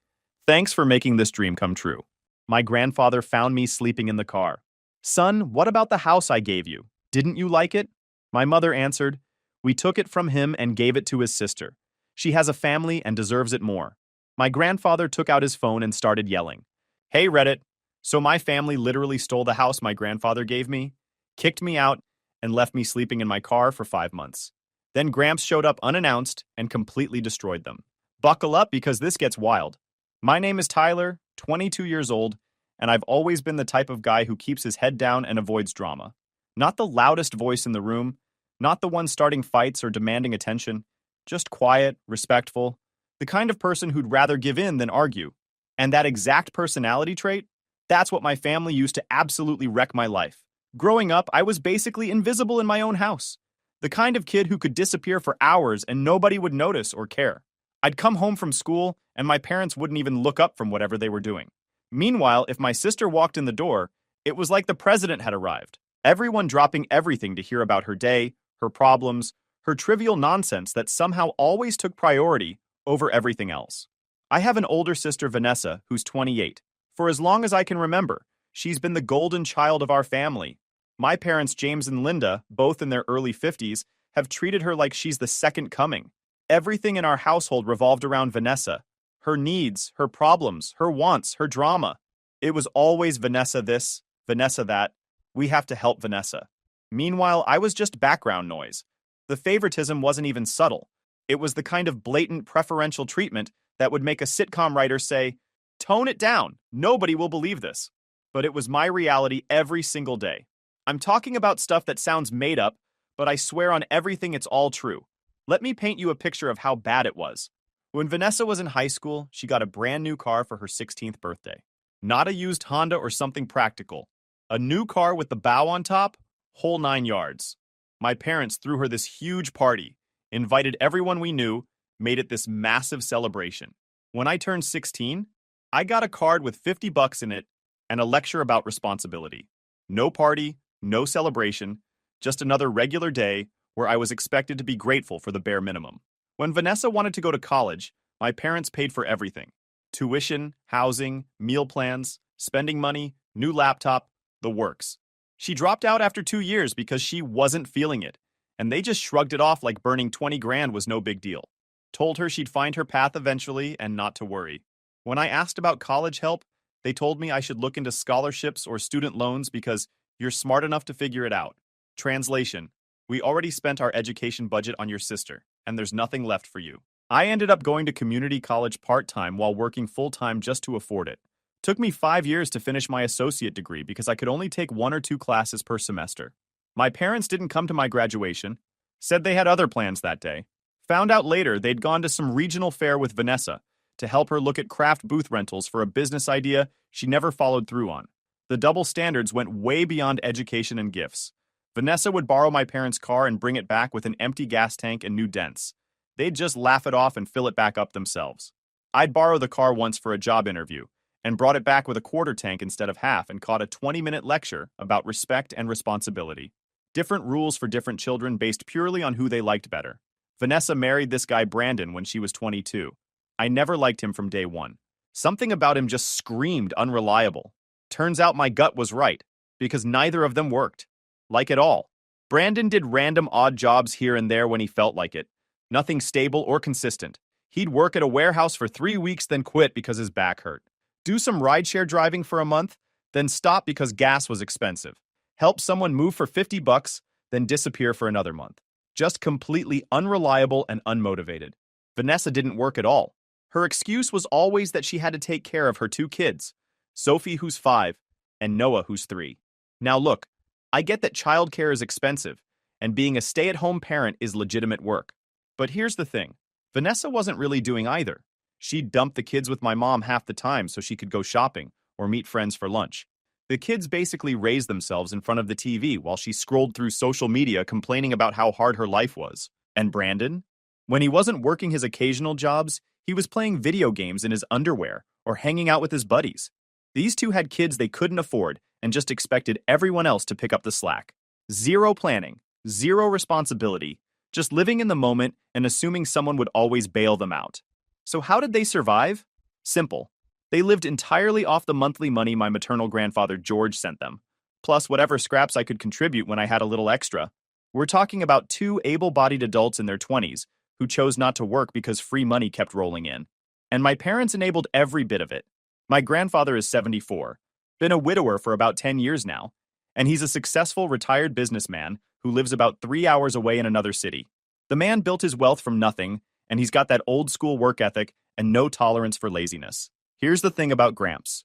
Thanks for making this dream come true. My grandfather found me sleeping in the car. "Son, what about the house I gave you? Didn't you like it?" My mother answered, "We took it from him and gave it to his sister. She has a family and deserves it more." My grandfather took out his phone and started yelling. Hey Reddit. So my family literally stole the house my grandfather gave me, kicked me out, and left me sleeping in my car for 5 months. Then Gramps showed up unannounced and completely destroyed them. Buckle up because this gets wild. My name is Tyler, 22 years old, and I've always been the type of guy who keeps his head down and avoids drama. Not the loudest voice in the room, not the one starting fights or demanding attention, just quiet, respectful, the kind of person who'd rather give in than argue. And that exact personality trait, that's what my family used to absolutely wreck my life. Growing up, I was basically invisible in my own house. The kind of kid who could disappear for hours and nobody would notice or care. I'd come home from school and my parents wouldn't even look up from whatever they were doing. Meanwhile, if my sister walked in the door, it was like the president had arrived. Everyone dropping everything to hear about her day, her problems, her trivial nonsense that somehow always took priority over everything else. I have an older sister, Vanessa, who's 28. For as long as I can remember, she's been the golden child of our family. My parents, James and Linda, both in their early 50s, have treated her like she's the second coming. Everything in our household revolved around Vanessa. Her needs, her problems, her wants, her drama. It was always Vanessa this, Vanessa that. We have to help Vanessa. Meanwhile, I was just background noise. The favoritism wasn't even subtle. It was the kind of blatant preferential treatment that would make a sitcom writer say, "Tone it down, nobody will believe this." But it was my reality every single day. I'm talking about stuff that sounds made up, but I swear on everything it's all true. Let me paint you a picture of how bad it was. When Vanessa was in high school, she got a brand new car for her 16th birthday. Not a used Honda or something practical. A new car with the bow on top, whole 9 yards. My parents threw her this huge party, invited everyone we knew, made it this massive celebration. When I turned 16, I got a card with $50 in it and a lecture about responsibility. No party, no celebration, just another regular day where I was expected to be grateful for the bare minimum. When Vanessa wanted to go to college, my parents paid for everything. Tuition, housing, meal plans, spending money, new laptop, the works. She dropped out after 2 years because she wasn't feeling it, and they just shrugged it off like burning 20 grand was no big deal. Told her she'd find her path eventually and not to worry. When I asked about college help, they told me I should look into scholarships or student loans because you're smart enough to figure it out. Translation: we already spent our education budget on your sister, and there's nothing left for you. I ended up going to community college part-time while working full-time just to afford it. Took me 5 years to finish my associate degree because I could only take 1 or 2 classes per semester. My parents didn't come to my graduation, said they had other plans that day. Found out later they'd gone to some regional fair with Vanessa to help her look at craft booth rentals for a business idea she never followed through on. The double standards went way beyond education and gifts. Vanessa would borrow my parents' car and bring it back with an empty gas tank and new dents. They'd just laugh it off and fill it back up themselves. I'd borrow the car once for a job interview and brought it back with a quarter tank instead of half and caught a 20-minute lecture about respect and responsibility. Different rules for different children based purely on who they liked better. Vanessa married this guy Brandon when she was 22. I never liked him from day one. Something about him just screamed unreliable. Turns out my gut was right, because neither of them worked. Like at all. Brandon did random odd jobs here and there when he felt like it. Nothing stable or consistent. He'd work at a warehouse for 3 weeks, then quit because his back hurt. Do some rideshare driving for a month, then stop because gas was expensive. Help someone move for $50, then disappear for another month. Just completely unreliable and unmotivated. Vanessa didn't work at all. Her excuse was always that she had to take care of her 2 kids, Sophie, who's 5, and Noah, who's 3. Now look, I get that childcare is expensive, and being a stay-at-home parent is legitimate work. But here's the thing. Vanessa wasn't really doing either. She'd dump the kids with my mom half the time so she could go shopping or meet friends for lunch. The kids basically raised themselves in front of the TV while she scrolled through social media complaining about how hard her life was. And Brandon? When he wasn't working his occasional jobs, he was playing video games in his underwear or hanging out with his buddies. These two had kids they couldn't afford and just expected everyone else to pick up the slack. Zero planning, zero responsibility, just living in the moment and assuming someone would always bail them out. So how did they survive? Simple. They lived entirely off the monthly money my maternal grandfather George sent them, plus whatever scraps I could contribute when I had a little extra. We're talking about 2 able-bodied adults in their 20s who chose not to work because free money kept rolling in. And my parents enabled every bit of it. My grandfather is 74, been a widower for about 10 years now, and he's a successful retired businessman who lives about 3 hours away in another city. The man built his wealth from nothing, and he's got that old school work ethic and no tolerance for laziness. Here's the thing about Gramps.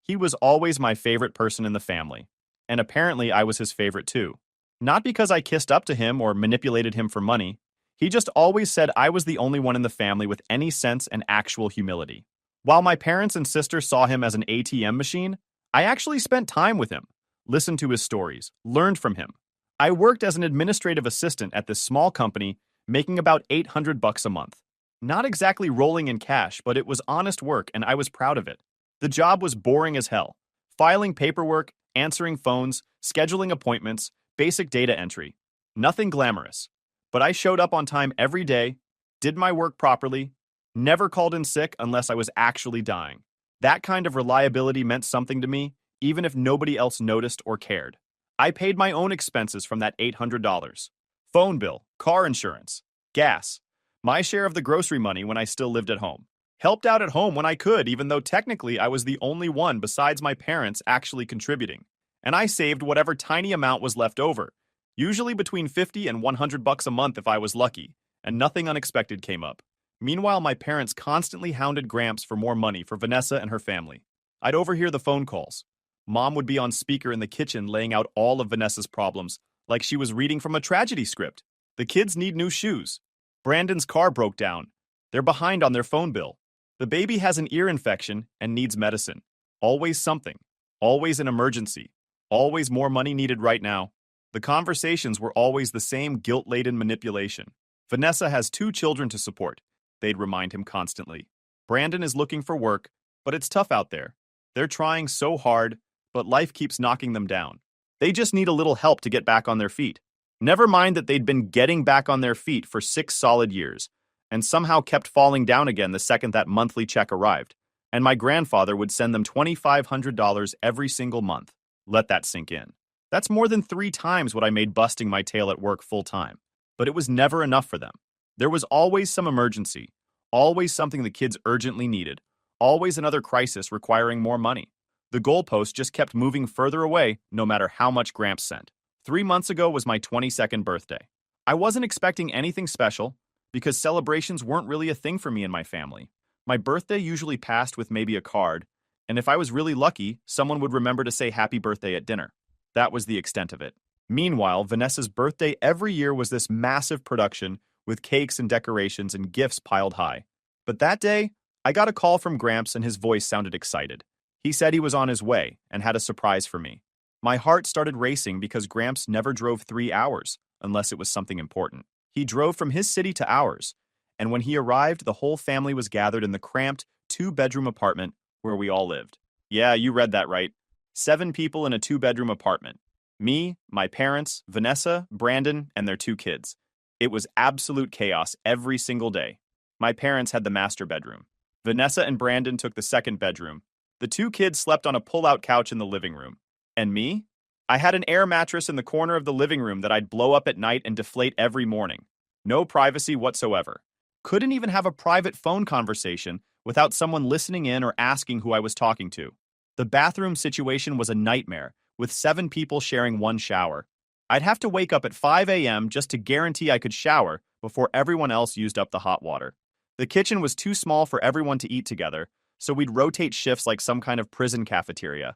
He was always my favorite person in the family, and apparently I was his favorite too. Not because I kissed up to him or manipulated him for money. He just always said I was the only one in the family with any sense and actual humility. While my parents and sister saw him as an ATM machine, I actually spent time with him, listened to his stories, learned from him. I worked as an administrative assistant at this small company, making about $800 a month. Not exactly rolling in cash, but it was honest work and I was proud of it. The job was boring as hell. Filing paperwork, answering phones, scheduling appointments, basic data entry. Nothing glamorous. But I showed up on time every day, did my work properly, never called in sick unless I was actually dying. That kind of reliability meant something to me, even if nobody else noticed or cared. I paid my own expenses from that $800. Phone bill, car insurance, gas, my share of the grocery money when I still lived at home. Helped out at home when I could, even though technically I was the only one besides my parents actually contributing. And I saved whatever tiny amount was left over, usually between $50 and $100 a month if I was lucky, and nothing unexpected came up. Meanwhile, my parents constantly hounded Gramps for more money for Vanessa and her family. I'd overhear the phone calls. Mom would be on speaker in the kitchen laying out all of Vanessa's problems, like she was reading from a tragedy script. The kids need new shoes. Brandon's car broke down. They're behind on their phone bill. The baby has an ear infection and needs medicine. Always something. Always an emergency. Always more money needed right now. The conversations were always the same guilt-laden manipulation. Vanessa has 2 children to support, they'd remind him constantly. Brandon is looking for work, but it's tough out there. They're trying so hard, but life keeps knocking them down. They just need a little help to get back on their feet. Never mind that they'd been getting back on their feet for 6 solid years, and somehow kept falling down again the second that monthly check arrived. And my grandfather would send them $2,500 every single month. Let that sink in. That's more than 3 times what I made busting my tail at work full-time. But it was never enough for them. There was always some emergency, always something the kids urgently needed, always another crisis requiring more money. The goalpost just kept moving further away no matter how much Gramps sent. 3 months ago was my 22nd birthday. I wasn't expecting anything special because celebrations weren't really a thing for me and my family. My birthday usually passed with maybe a card, and if I was really lucky, someone would remember to say happy birthday at dinner. That was the extent of it. Meanwhile, Vanessa's birthday every year was this massive production with cakes and decorations and gifts piled high. But that day, I got a call from Gramps and his voice sounded excited. He said he was on his way and had a surprise for me. My heart started racing because Gramps never drove 3 hours, unless it was something important. He drove from his city to ours, and when he arrived, the whole family was gathered in the cramped 2-bedroom apartment where we all lived. Yeah, you read that right. 7 people in a 2-bedroom apartment. Me, my parents, Vanessa, Brandon, and their 2 kids. It was absolute chaos every single day. My parents had the master bedroom. Vanessa and Brandon took the 2nd bedroom. The 2 kids slept on a pull-out couch in the living room. And me? I had an air mattress in the corner of the living room that I'd blow up at night and deflate every morning. No privacy whatsoever. Couldn't even have a private phone conversation without someone listening in or asking who I was talking to. The bathroom situation was a nightmare, with 7 people sharing 1 shower. I'd have to wake up at 5 a.m. just to guarantee I could shower before everyone else used up the hot water. The kitchen was too small for everyone to eat together, so we'd rotate shifts like some kind of prison cafeteria.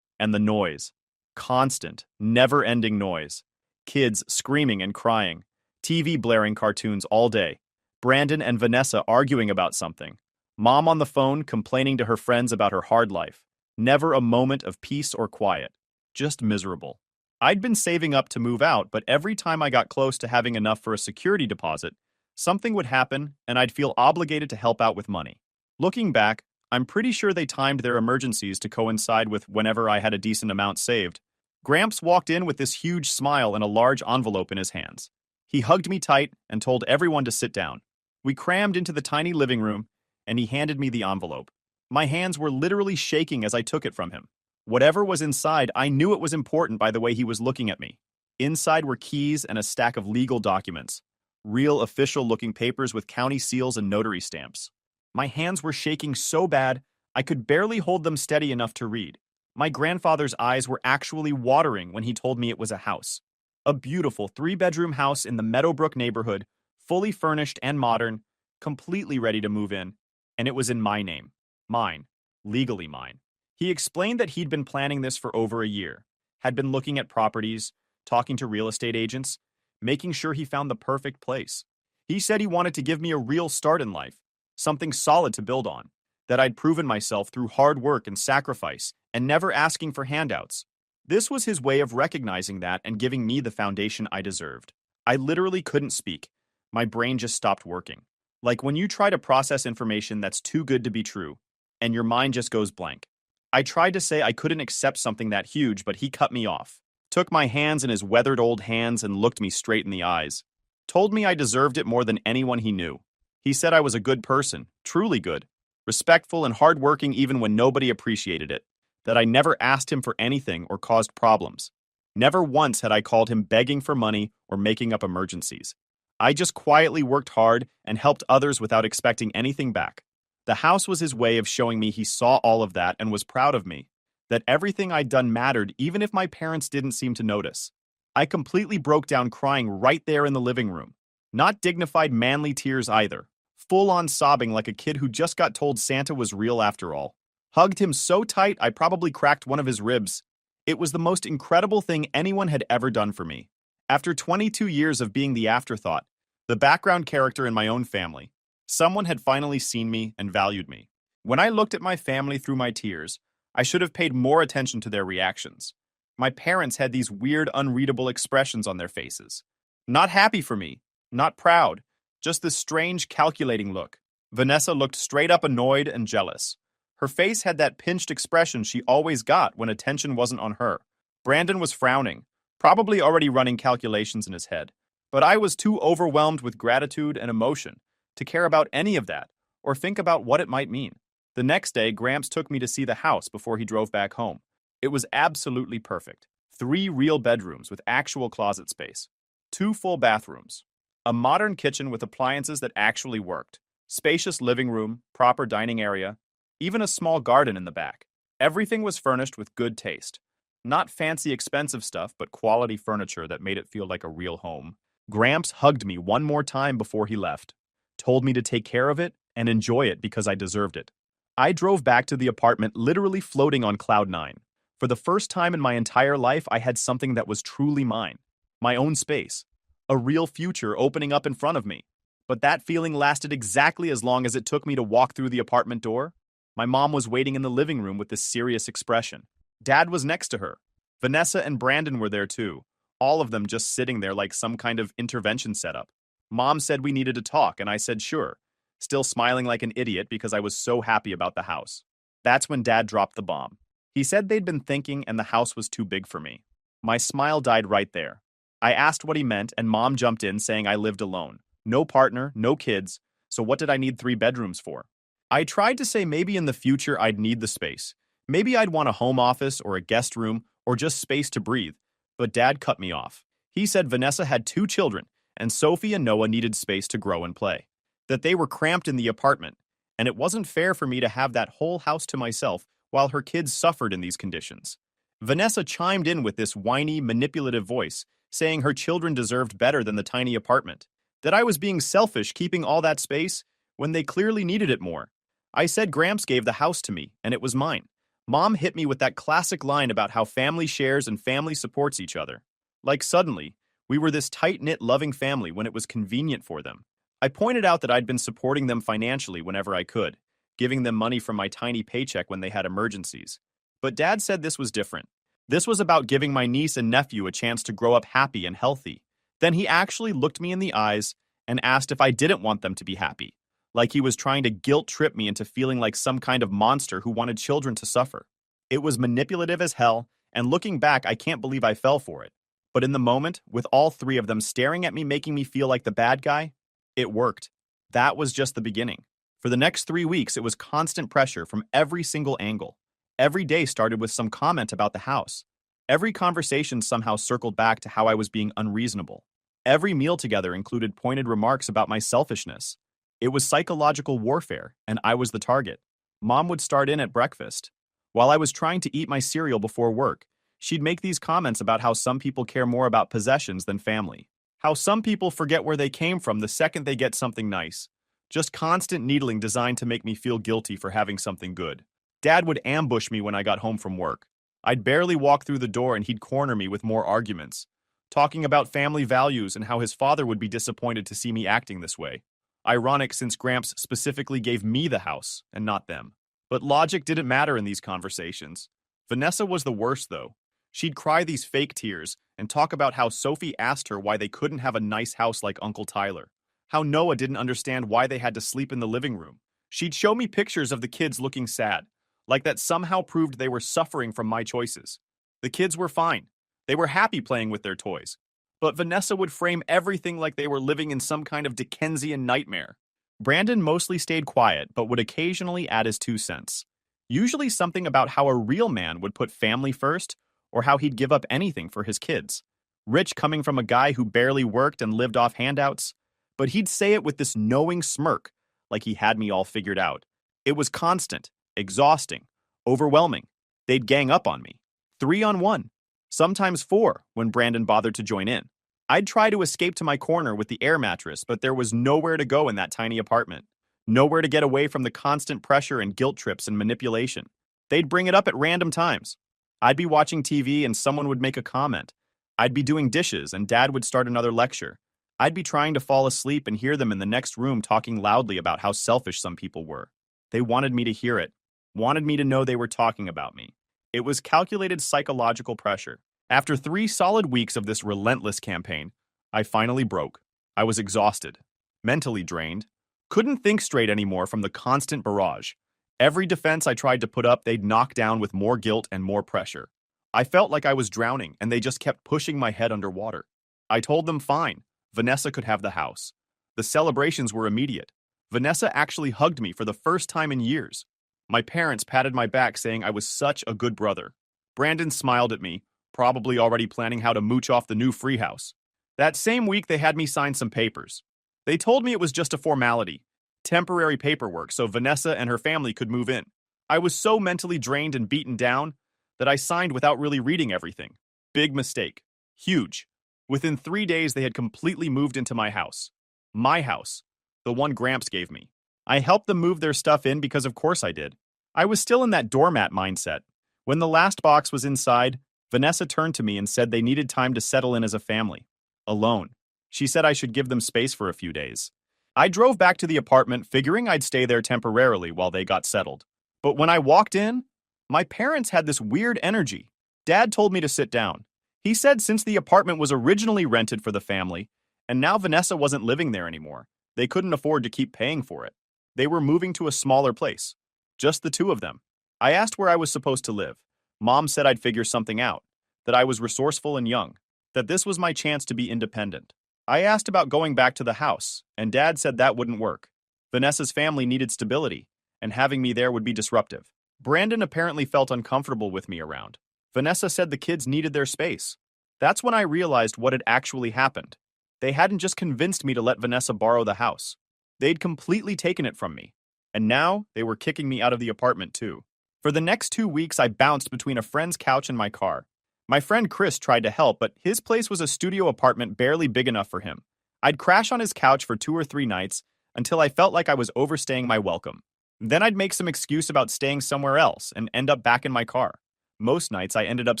And the noise. Constant, never-ending noise. Kids screaming and crying. TV blaring cartoons all day. Brandon and Vanessa arguing about something. Mom on the phone complaining to her friends about her hard life. Never a moment of peace or quiet. Just miserable. I'd been saving up to move out, but every time I got close to having enough for a security deposit, something would happen and I'd feel obligated to help out with money. Looking back, I'm pretty sure they timed their emergencies to coincide with whenever I had a decent amount saved. Gramps walked in with this huge smile and a large envelope in his hands. He hugged me tight and told everyone to sit down. We crammed into the tiny living room, and he handed me the envelope. My hands were literally shaking as I took it from him. Whatever was inside, I knew it was important by the way he was looking at me. Inside were keys and a stack of legal documents. Real official-looking papers with county seals and notary stamps. My hands were shaking so bad, I could barely hold them steady enough to read. My grandfather's eyes were actually watering when he told me it was a house. A beautiful three-bedroom house in the Meadowbrook neighborhood, fully furnished and modern, completely ready to move in, and it was in my name. Mine. Legally mine. He explained that he'd been planning this for over a year, had been looking at properties, talking to real estate agents, making sure he found the perfect place. He said he wanted to give me a real start in life, something solid to build on, that I'd proven myself through hard work and sacrifice, and never asking for handouts. This was his way of recognizing that and giving me the foundation I deserved. I literally couldn't speak. My brain just stopped working. Like when you try to process information that's too good to be true, and your mind just goes blank. I tried to say I couldn't accept something that huge, but he cut me off. Took my hands in his weathered old hands and looked me straight in the eyes. Told me I deserved it more than anyone he knew. He said I was a good person, truly good, respectful and hardworking even when nobody appreciated it, that I never asked him for anything or caused problems. Never once had I called him begging for money or making up emergencies. I just quietly worked hard and helped others without expecting anything back. The house was his way of showing me he saw all of that and was proud of me, that everything I'd done mattered even if my parents didn't seem to notice. I completely broke down crying right there in the living room. Not dignified manly tears either, full-on sobbing like a kid who just got told Santa was real after all. Hugged him so tight I probably cracked one of his ribs. It was the most incredible thing anyone had ever done for me. After 22 years of being the afterthought, the background character in my own family, someone had finally seen me and valued me. When I looked at my family through my tears, I should have paid more attention to their reactions. My parents had these weird, unreadable expressions on their faces. Not happy for me, not proud, just this strange, calculating look. Vanessa looked straight up annoyed and jealous. Her face had that pinched expression she always got when attention wasn't on her. Brandon was frowning, probably already running calculations in his head. But I was too overwhelmed with gratitude and emotion to care about any of that or think about what it might mean. The next day, Gramps took me to see the house before he drove back home. It was absolutely perfect. 3 real bedrooms with actual closet space. 2 full bathrooms. A modern kitchen with appliances that actually worked. Spacious living room, proper dining area, even a small garden in the back. Everything was furnished with good taste. Not fancy expensive stuff, but quality furniture that made it feel like a real home. Gramps hugged me one more time before he left. Told me to take care of it and enjoy it because I deserved it. I drove back to the apartment literally floating on cloud 9. For the first time in my entire life, I had something that was truly mine. My own space. A real future opening up in front of me. But that feeling lasted exactly as long as it took me to walk through the apartment door. My mom was waiting in the living room with this serious expression. Dad was next to her. Vanessa and Brandon were there too. All of them just sitting there like some kind of intervention setup. Mom said we needed to talk, and I said sure, still smiling like an idiot because I was so happy about the house. That's when Dad dropped the bomb. He said they'd been thinking and the house was too big for me. My smile died right there. I asked what he meant, and Mom jumped in saying I lived alone. No partner, no kids, so what did I need 3 bedrooms for? I tried to say maybe in the future I'd need the space. Maybe I'd want a home office or a guest room or just space to breathe. But Dad cut me off. He said Vanessa had 2 children, and Sophie and Noah needed space to grow and play. That they were cramped in the apartment, and it wasn't fair for me to have that whole house to myself while her kids suffered in these conditions. Vanessa chimed in with this whiny, manipulative voice, saying her children deserved better than the tiny apartment. That I was being selfish keeping all that space when they clearly needed it more. I said Gramps gave the house to me, and it was mine. Mom hit me with that classic line about how family shares and family supports each other. Like suddenly, we were this tight-knit, loving family when it was convenient for them. I pointed out that I'd been supporting them financially whenever I could, giving them money from my tiny paycheck when they had emergencies. But Dad said this was different. This was about giving my niece and nephew a chance to grow up happy and healthy. Then he actually looked me in the eyes and asked if I didn't want them to be happy, like he was trying to guilt-trip me into feeling like some kind of monster who wanted children to suffer. It was manipulative as hell, and looking back, I can't believe I fell for it. But in the moment, with all 3 of them staring at me making me feel like the bad guy, it worked. That was just the beginning. For the next 3 weeks, it was constant pressure from every single angle. Every day started with some comment about the house. Every conversation somehow circled back to how I was being unreasonable. Every meal together included pointed remarks about my selfishness. It was psychological warfare, and I was the target. Mom would start in at breakfast. While I was trying to eat my cereal before work, she'd make these comments about how some people care more about possessions than family. How some people forget where they came from the second they get something nice. Just constant needling designed to make me feel guilty for having something good. Dad would ambush me when I got home from work. I'd barely walk through the door and he'd corner me with more arguments, talking about family values and how his father would be disappointed to see me acting this way. Ironic since Gramps specifically gave me the house and not them. But logic didn't matter in these conversations. Vanessa was the worst, though. She'd cry these fake tears and talk about how Sophie asked her why they couldn't have a nice house like Uncle Tyler. How Noah didn't understand why they had to sleep in the living room. She'd show me pictures of the kids looking sad, like that somehow proved they were suffering from my choices. The kids were fine. They were happy playing with their toys. But Vanessa would frame everything like they were living in some kind of Dickensian nightmare. Brandon mostly stayed quiet, but would occasionally add his 2 cents. Usually something about how a real man would put family first, or how he'd give up anything for his kids. Rich coming from a guy who barely worked and lived off handouts. But he'd say it with this knowing smirk, like he had me all figured out. It was constant, exhausting, overwhelming. They'd gang up on me. 3-on-1. Sometimes 4 when Brandon bothered to join in. I'd try to escape to my corner with the air mattress, but there was nowhere to go in that tiny apartment. Nowhere to get away from the constant pressure and guilt trips and manipulation. They'd bring it up at random times. I'd be watching TV and someone would make a comment. I'd be doing dishes and Dad would start another lecture. I'd be trying to fall asleep and hear them in the next room talking loudly about how selfish some people were. They wanted me to hear it, wanted me to know they were talking about me. It was calculated psychological pressure. After 3 solid weeks of this relentless campaign, I finally broke. I was exhausted, mentally drained, couldn't think straight anymore from the constant barrage. Every defense I tried to put up, they'd knock down with more guilt and more pressure. I felt like I was drowning, and they just kept pushing my head underwater. I told them fine, Vanessa could have the house. The celebrations were immediate. Vanessa actually hugged me for the first time in years. My parents patted my back saying I was such a good brother. Brandon smiled at me, probably already planning how to mooch off the new free house. That same week, they had me sign some papers. They told me it was just a formality, temporary paperwork so Vanessa and her family could move in. I was so mentally drained and beaten down that I signed without really reading everything. Big mistake. Huge. Within 3 days, they had completely moved into my house. My house. The one Gramps gave me. I helped them move their stuff in because of course I did. I was still in that doormat mindset. When the last box was inside, Vanessa turned to me and said they needed time to settle in as a family. Alone. She said I should give them space for a few days. I drove back to the apartment figuring I'd stay there temporarily while they got settled. But when I walked in, my parents had this weird energy. Dad told me to sit down. He said since the apartment was originally rented for the family, and now Vanessa wasn't living there anymore, they couldn't afford to keep paying for it. They were moving to a smaller place. Just the 2 of them. I asked where I was supposed to live. Mom said I'd figure something out, that I was resourceful and young, that this was my chance to be independent. I asked about going back to the house, and Dad said that wouldn't work. Vanessa's family needed stability, and having me there would be disruptive. Brandon apparently felt uncomfortable with me around. Vanessa said the kids needed their space. That's when I realized what had actually happened. They hadn't just convinced me to let Vanessa borrow the house. They'd completely taken it from me. And now they were kicking me out of the apartment too. For the next 2 weeks, I bounced between a friend's couch and my car. My friend Chris tried to help, but his place was a studio apartment barely big enough for him. I'd crash on his couch for 2 or 3 nights until I felt like I was overstaying my welcome. Then I'd make some excuse about staying somewhere else and end up back in my car. Most nights I ended up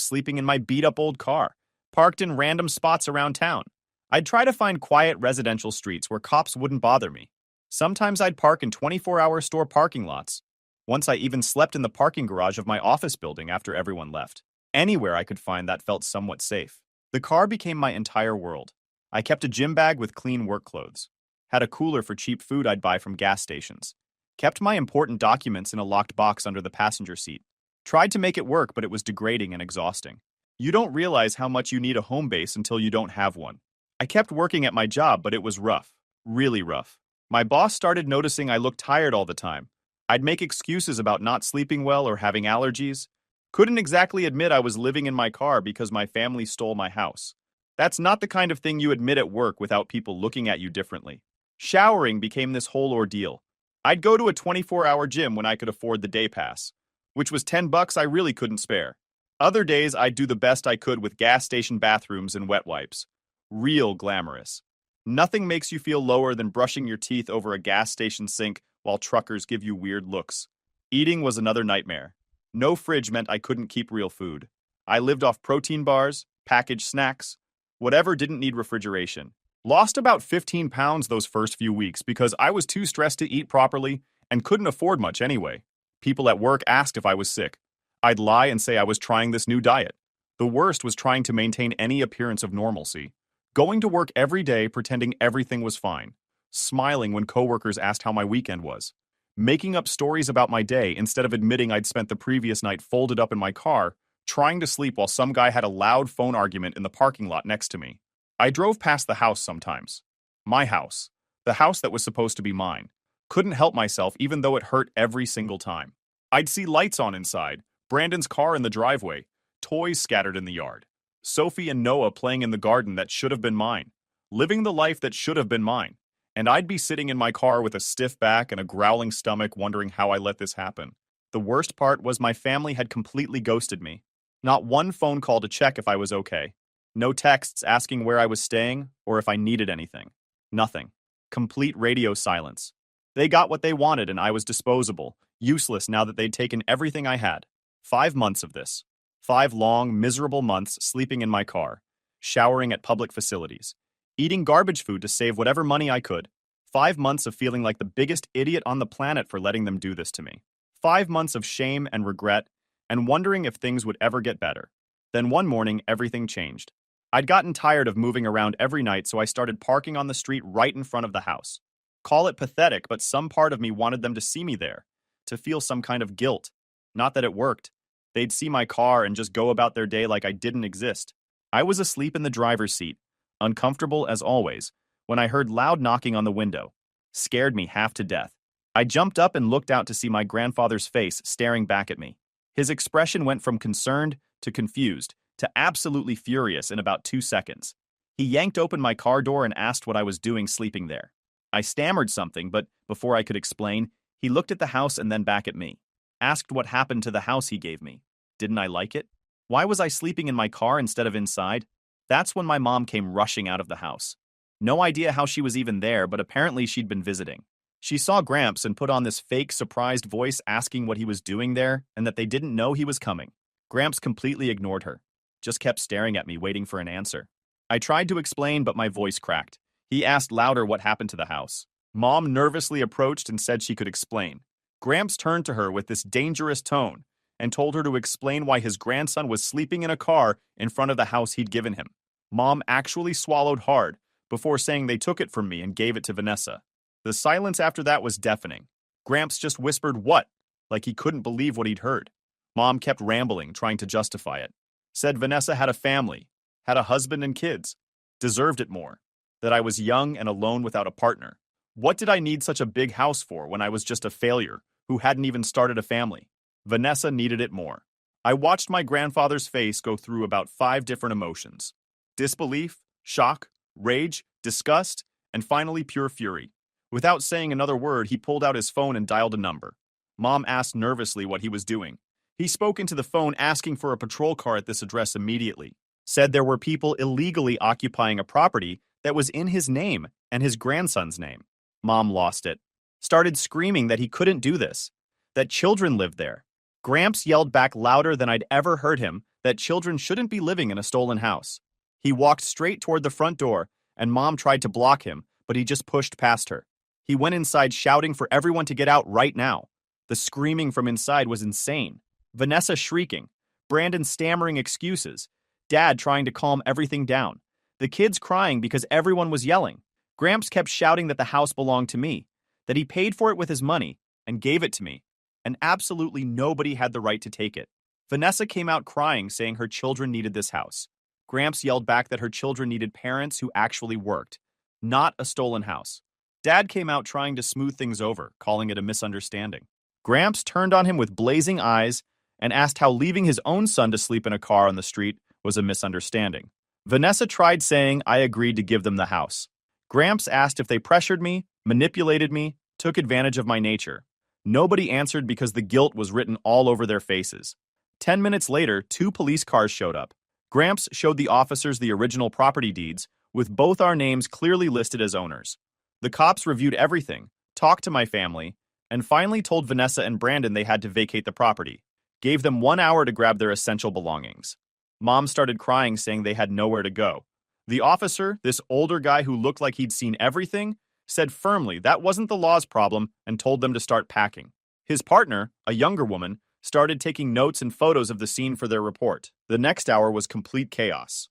sleeping in my beat-up old car, parked in random spots around town. I'd try to find quiet residential streets where cops wouldn't bother me. Sometimes I'd park in 24-hour store parking lots. Once I even slept in the parking garage of my office building after everyone left. Anywhere I could find that felt somewhat safe. The car became my entire world. I kept a gym bag with clean work clothes. Had a cooler for cheap food I'd buy from gas stations. Kept my important documents in a locked box under the passenger seat. Tried to make it work, but it was degrading and exhausting. You don't realize how much you need a home base until you don't have one. I kept working at my job, but it was rough. Really rough. My boss started noticing I looked tired all the time. I'd make excuses about not sleeping well or having allergies. Couldn't exactly admit I was living in my car because my family stole my house. That's not the kind of thing you admit at work without people looking at you differently. Showering became this whole ordeal. I'd go to a 24-hour gym when I could afford the day pass, which was $10 I really couldn't spare. Other days, I'd do the best I could with gas station bathrooms and wet wipes. Real glamorous. Nothing makes you feel lower than brushing your teeth over a gas station sink while truckers give you weird looks. Eating was another nightmare. No fridge meant I couldn't keep real food. I lived off protein bars, packaged snacks, whatever didn't need refrigeration. Lost about 15 pounds those first few weeks because I was too stressed to eat properly and couldn't afford much anyway. People at work asked if I was sick. I'd lie and say I was trying this new diet. The worst was trying to maintain any appearance of normalcy. Going to work every day pretending everything was fine. Smiling when coworkers asked how my weekend was. Making up stories about my day instead of admitting I'd spent the previous night folded up in my car, trying to sleep while some guy had a loud phone argument in the parking lot next to me. I drove past the house sometimes. My house. The house that was supposed to be mine. Couldn't help myself even though it hurt every single time. I'd see lights on inside, Brandon's car in the driveway, toys scattered in the yard. Sophie and Noah playing in the garden that should have been mine. Living the life that should have been mine. And I'd be sitting in my car with a stiff back and a growling stomach wondering how I let this happen. The worst part was my family had completely ghosted me. Not one phone call to check if I was okay. No texts asking where I was staying or if I needed anything. Nothing. Complete radio silence. They got what they wanted and I was disposable, useless now that they'd taken everything I had. 5 months of this. 5 long, miserable months sleeping in my car, showering at public facilities, eating garbage food to save whatever money I could. 5 months of feeling like the biggest idiot on the planet for letting them do this to me. 5 months of shame and regret and wondering if things would ever get better. Then one morning, everything changed. I'd gotten tired of moving around every night, so I started parking on the street right in front of the house. Call it pathetic, but some part of me wanted them to see me there, to feel some kind of guilt. Not that it worked. They'd see my car and just go about their day like I didn't exist. I was asleep in the driver's seat, uncomfortable as always, when I heard loud knocking on the window. Scared me half to death. I jumped up and looked out to see my grandfather's face staring back at me. His expression went from concerned to confused to absolutely furious in about 2 seconds. He yanked open my car door and asked what I was doing sleeping there. I stammered something, but before I could explain, he looked at the house and then back at me. Asked what happened to the house he gave me. Didn't I like it? Why was I sleeping in my car instead of inside? That's when my mom came rushing out of the house. No idea how she was even there, but apparently she'd been visiting. She saw Gramps and put on this fake surprised voice asking what he was doing there and that they didn't know he was coming. Gramps completely ignored her. Just kept staring at me, waiting for an answer. I tried to explain, but my voice cracked. He asked louder what happened to the house. Mom nervously approached and said she could explain. Gramps turned to her with this dangerous tone and told her to explain why his grandson was sleeping in a car in front of the house he'd given him. Mom actually swallowed hard before saying they took it from me and gave it to Vanessa. The silence after that was deafening. Gramps just whispered, "What?" like he couldn't believe what he'd heard. Mom kept rambling, trying to justify it. Said Vanessa had a family, had a husband and kids, deserved it more, that I was young and alone without a partner. What did I need such a big house for when I was just a failure who hadn't even started a family? Vanessa needed it more. I watched my grandfather's face go through about 5 different emotions. Disbelief, shock, rage, disgust, and finally pure fury. Without saying another word, he pulled out his phone and dialed a number. Mom asked nervously what he was doing. He spoke into the phone asking for a patrol car at this address immediately. Said there were people illegally occupying a property that was in his name and his grandson's name. Mom lost it. Started screaming that he couldn't do this, that children lived there. Gramps yelled back louder than I'd ever heard him that children shouldn't be living in a stolen house. He walked straight toward the front door, and Mom tried to block him, but he just pushed past her. He went inside shouting for everyone to get out right now. The screaming from inside was insane. Vanessa shrieking, Brandon stammering excuses, Dad trying to calm everything down, the kids crying because everyone was yelling. Gramps kept shouting that the house belonged to me, that he paid for it with his money and gave it to me, and absolutely nobody had the right to take it. Vanessa came out crying, saying her children needed this house. Gramps yelled back that her children needed parents who actually worked, not a stolen house. Dad came out trying to smooth things over, calling it a misunderstanding. Gramps turned on him with blazing eyes and asked how leaving his own son to sleep in a car on the street was a misunderstanding. Vanessa tried saying I agreed to give them the house. Gramps asked if they pressured me, manipulated me, took advantage of my nature. Nobody answered because the guilt was written all over their faces. 10 minutes later, 2 police cars showed up. Gramps showed the officers the original property deeds, with both our names clearly listed as owners. The cops reviewed everything, talked to my family, and finally told Vanessa and Brandon they had to vacate the property. Gave them 1 hour to grab their essential belongings. Mom started crying, saying they had nowhere to go. The officer, this older guy who looked like he'd seen everything, said firmly that wasn't the law's problem and told them to start packing. His partner, a younger woman, started taking notes and photos of the scene for their report. The next hour was complete chaos.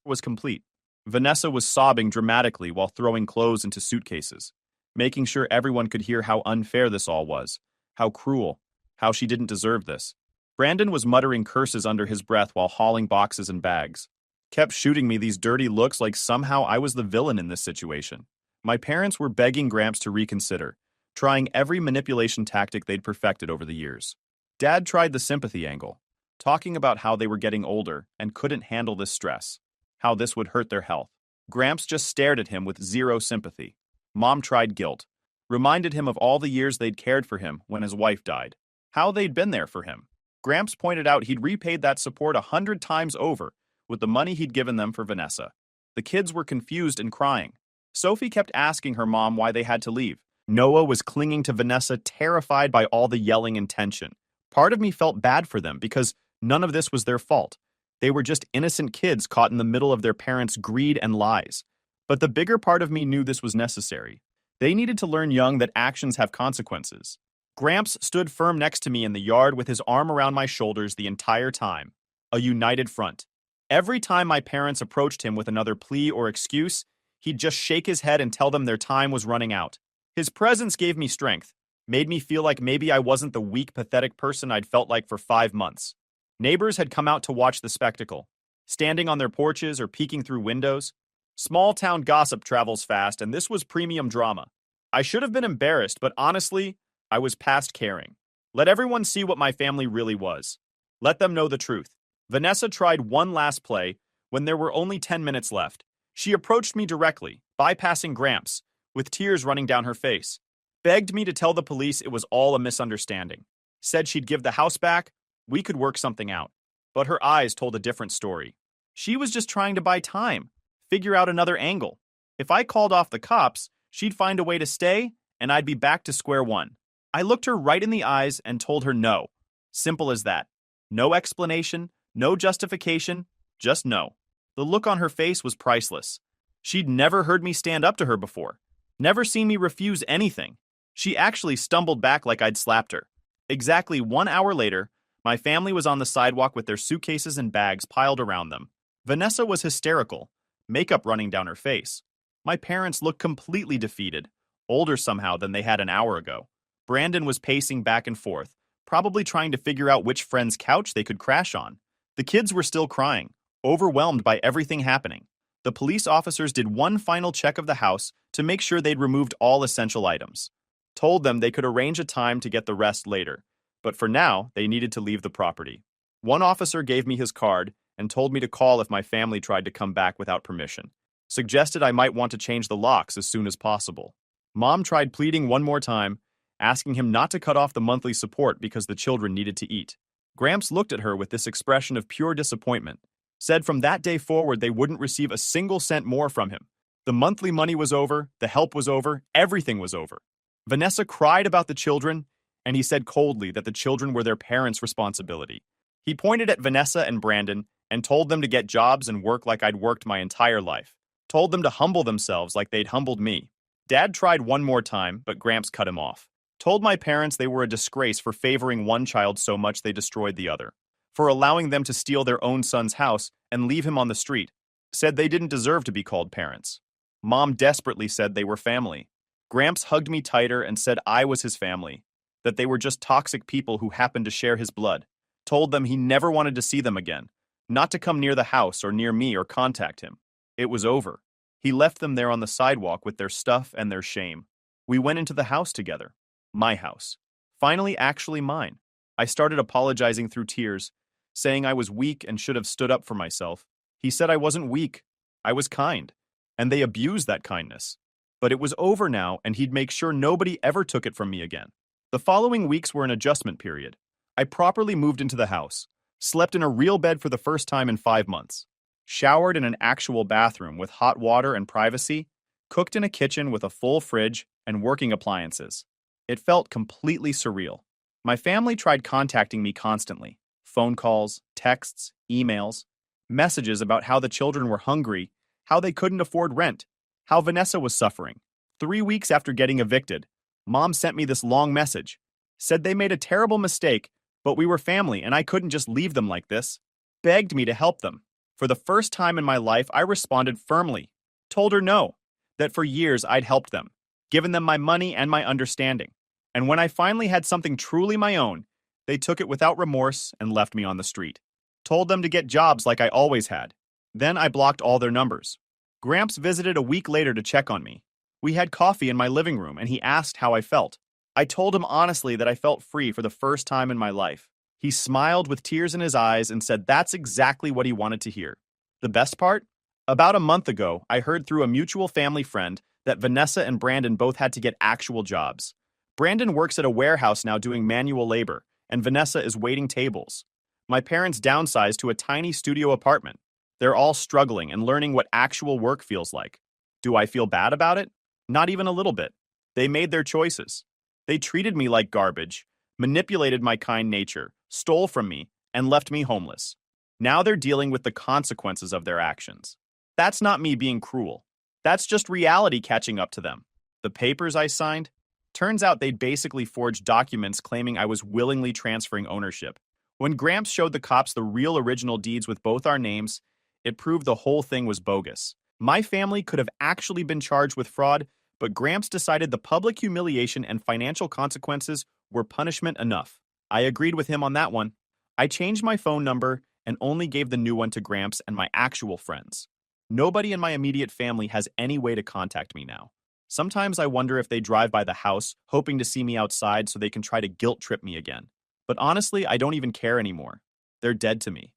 Vanessa was sobbing dramatically while throwing clothes into suitcases, making sure everyone could hear how unfair this all was, how cruel, how she didn't deserve this. Brandon was muttering curses under his breath while hauling boxes and bags. Kept shooting me these dirty looks like somehow I was the villain in this situation. My parents were begging Gramps to reconsider, trying every manipulation tactic they'd perfected over the years. Dad tried the sympathy angle, talking about how they were getting older and couldn't handle this stress, how this would hurt their health. Gramps just stared at him with zero sympathy. Mom tried guilt, reminded him of all the years they'd cared for him when his wife died, how they'd been there for him. Gramps pointed out he'd repaid that support 100 times over with the money he'd given them for Vanessa. The kids were confused and crying. Sophie kept asking her mom why they had to leave. Noah was clinging to Vanessa, terrified by all the yelling and tension. Part of me felt bad for them because none of this was their fault. They were just innocent kids caught in the middle of their parents' greed and lies. But the bigger part of me knew this was necessary. They needed to learn young that actions have consequences. Gramps stood firm next to me in the yard with his arm around my shoulders the entire time. A united front. Every time my parents approached him with another plea or excuse, he'd just shake his head and tell them their time was running out. His presence gave me strength, made me feel like maybe I wasn't the weak, pathetic person I'd felt like for 5 months. Neighbors had come out to watch the spectacle, standing on their porches or peeking through windows. Small-town gossip travels fast, and this was premium drama. I should have been embarrassed, but honestly, I was past caring. Let everyone see what my family really was. Let them know the truth. Vanessa tried one last play when there were only 10 minutes left. She approached me directly, bypassing Gramps, with tears running down her face. Begged me to tell the police it was all a misunderstanding. Said she'd give the house back, we could work something out. But her eyes told a different story. She was just trying to buy time, figure out another angle. If I called off the cops, she'd find a way to stay, and I'd be back to square one. I looked her right in the eyes and told her no. Simple as that. No explanation, no justification, just no. The look on her face was priceless. She'd never heard me stand up to her before, never seen me refuse anything. She actually stumbled back like I'd slapped her. Exactly 1 hour later, my family was on the sidewalk with their suitcases and bags piled around them. Vanessa was hysterical, makeup running down her face. My parents looked completely defeated, older somehow than they had an hour ago. Brandon was pacing back and forth, probably trying to figure out which friend's couch they could crash on. The kids were still crying, overwhelmed by everything happening. The police officers did one final check of the house to make sure they'd removed all essential items. Told them they could arrange a time to get the rest later, but for now, they needed to leave the property. One officer gave me his card and told me to call if my family tried to come back without permission. Suggested I might want to change the locks as soon as possible. Mom tried pleading one more time, asking him not to cut off the monthly support because the children needed to eat. Gramps looked at her with this expression of pure disappointment, said from that day forward they wouldn't receive a single cent more from him. The monthly money was over, the help was over, everything was over. Vanessa cried about the children, and he said coldly that the children were their parents' responsibility. He pointed at Vanessa and Brandon and told them to get jobs and work like I'd worked my entire life. Told them to humble themselves like they'd humbled me. Dad tried one more time, but Gramps cut him off. Told my parents they were a disgrace for favoring one child so much they destroyed the other. For allowing them to steal their own son's house and leave him on the street. Said they didn't deserve to be called parents. Mom desperately said they were family. Gramps hugged me tighter and said I was his family. That they were just toxic people who happened to share his blood. Told them he never wanted to see them again. Not to come near the house or near me or contact him. It was over. He left them there on the sidewalk with their stuff and their shame. We went into the house together. My house. Finally, actually mine. I started apologizing through tears, saying I was weak and should have stood up for myself. He said I wasn't weak. I was kind. And they abused that kindness. But it was over now, and he'd make sure nobody ever took it from me again. The following weeks were an adjustment period. I properly moved into the house, slept in a real bed for the first time in 5 months, showered in an actual bathroom with hot water and privacy, cooked in a kitchen with a full fridge and working appliances. It felt completely surreal. My family tried contacting me constantly. Phone calls, texts, emails, messages about how the children were hungry, how they couldn't afford rent, how Vanessa was suffering. 3 weeks after getting evicted, Mom sent me this long message. Said they made a terrible mistake, but we were family and I couldn't just leave them like this. Begged me to help them. For the first time in my life, I responded firmly. Told her no, that for years I'd helped them, given them my money and my understanding. And when I finally had something truly my own, they took it without remorse and left me on the street. Told them to get jobs like I always had. Then I blocked all their numbers. Gramps visited a week later to check on me. We had coffee in my living room and he asked how I felt. I told him honestly that I felt free for the first time in my life. He smiled with tears in his eyes and said that's exactly what he wanted to hear. The best part? About a month ago, I heard through a mutual family friend that Vanessa and Brandon both had to get actual jobs. Brandon works at a warehouse now doing manual labor, and Vanessa is waiting tables. My parents downsized to a tiny studio apartment. They're all struggling and learning what actual work feels like. Do I feel bad about it? Not even a little bit. They made their choices. They treated me like garbage, manipulated my kind nature, stole from me, and left me homeless. Now they're dealing with the consequences of their actions. That's not me being cruel. That's just reality catching up to them. The papers I signed? Turns out they'd basically forged documents claiming I was willingly transferring ownership. When Gramps showed the cops the real original deeds with both our names, it proved the whole thing was bogus. My family could have actually been charged with fraud, but Gramps decided the public humiliation and financial consequences were punishment enough. I agreed with him on that one. I changed my phone number and only gave the new one to Gramps and my actual friends. Nobody in my immediate family has any way to contact me now. Sometimes I wonder if they drive by the house, hoping to see me outside so they can try to guilt trip me again. But honestly, I don't even care anymore. They're dead to me.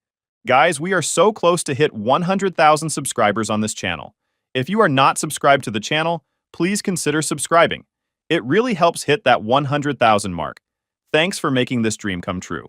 Guys, we are so close to hit 100,000 subscribers on this channel. If you are not subscribed to the channel, please consider subscribing. It really helps hit that 100,000 mark. Thanks for making this dream come true.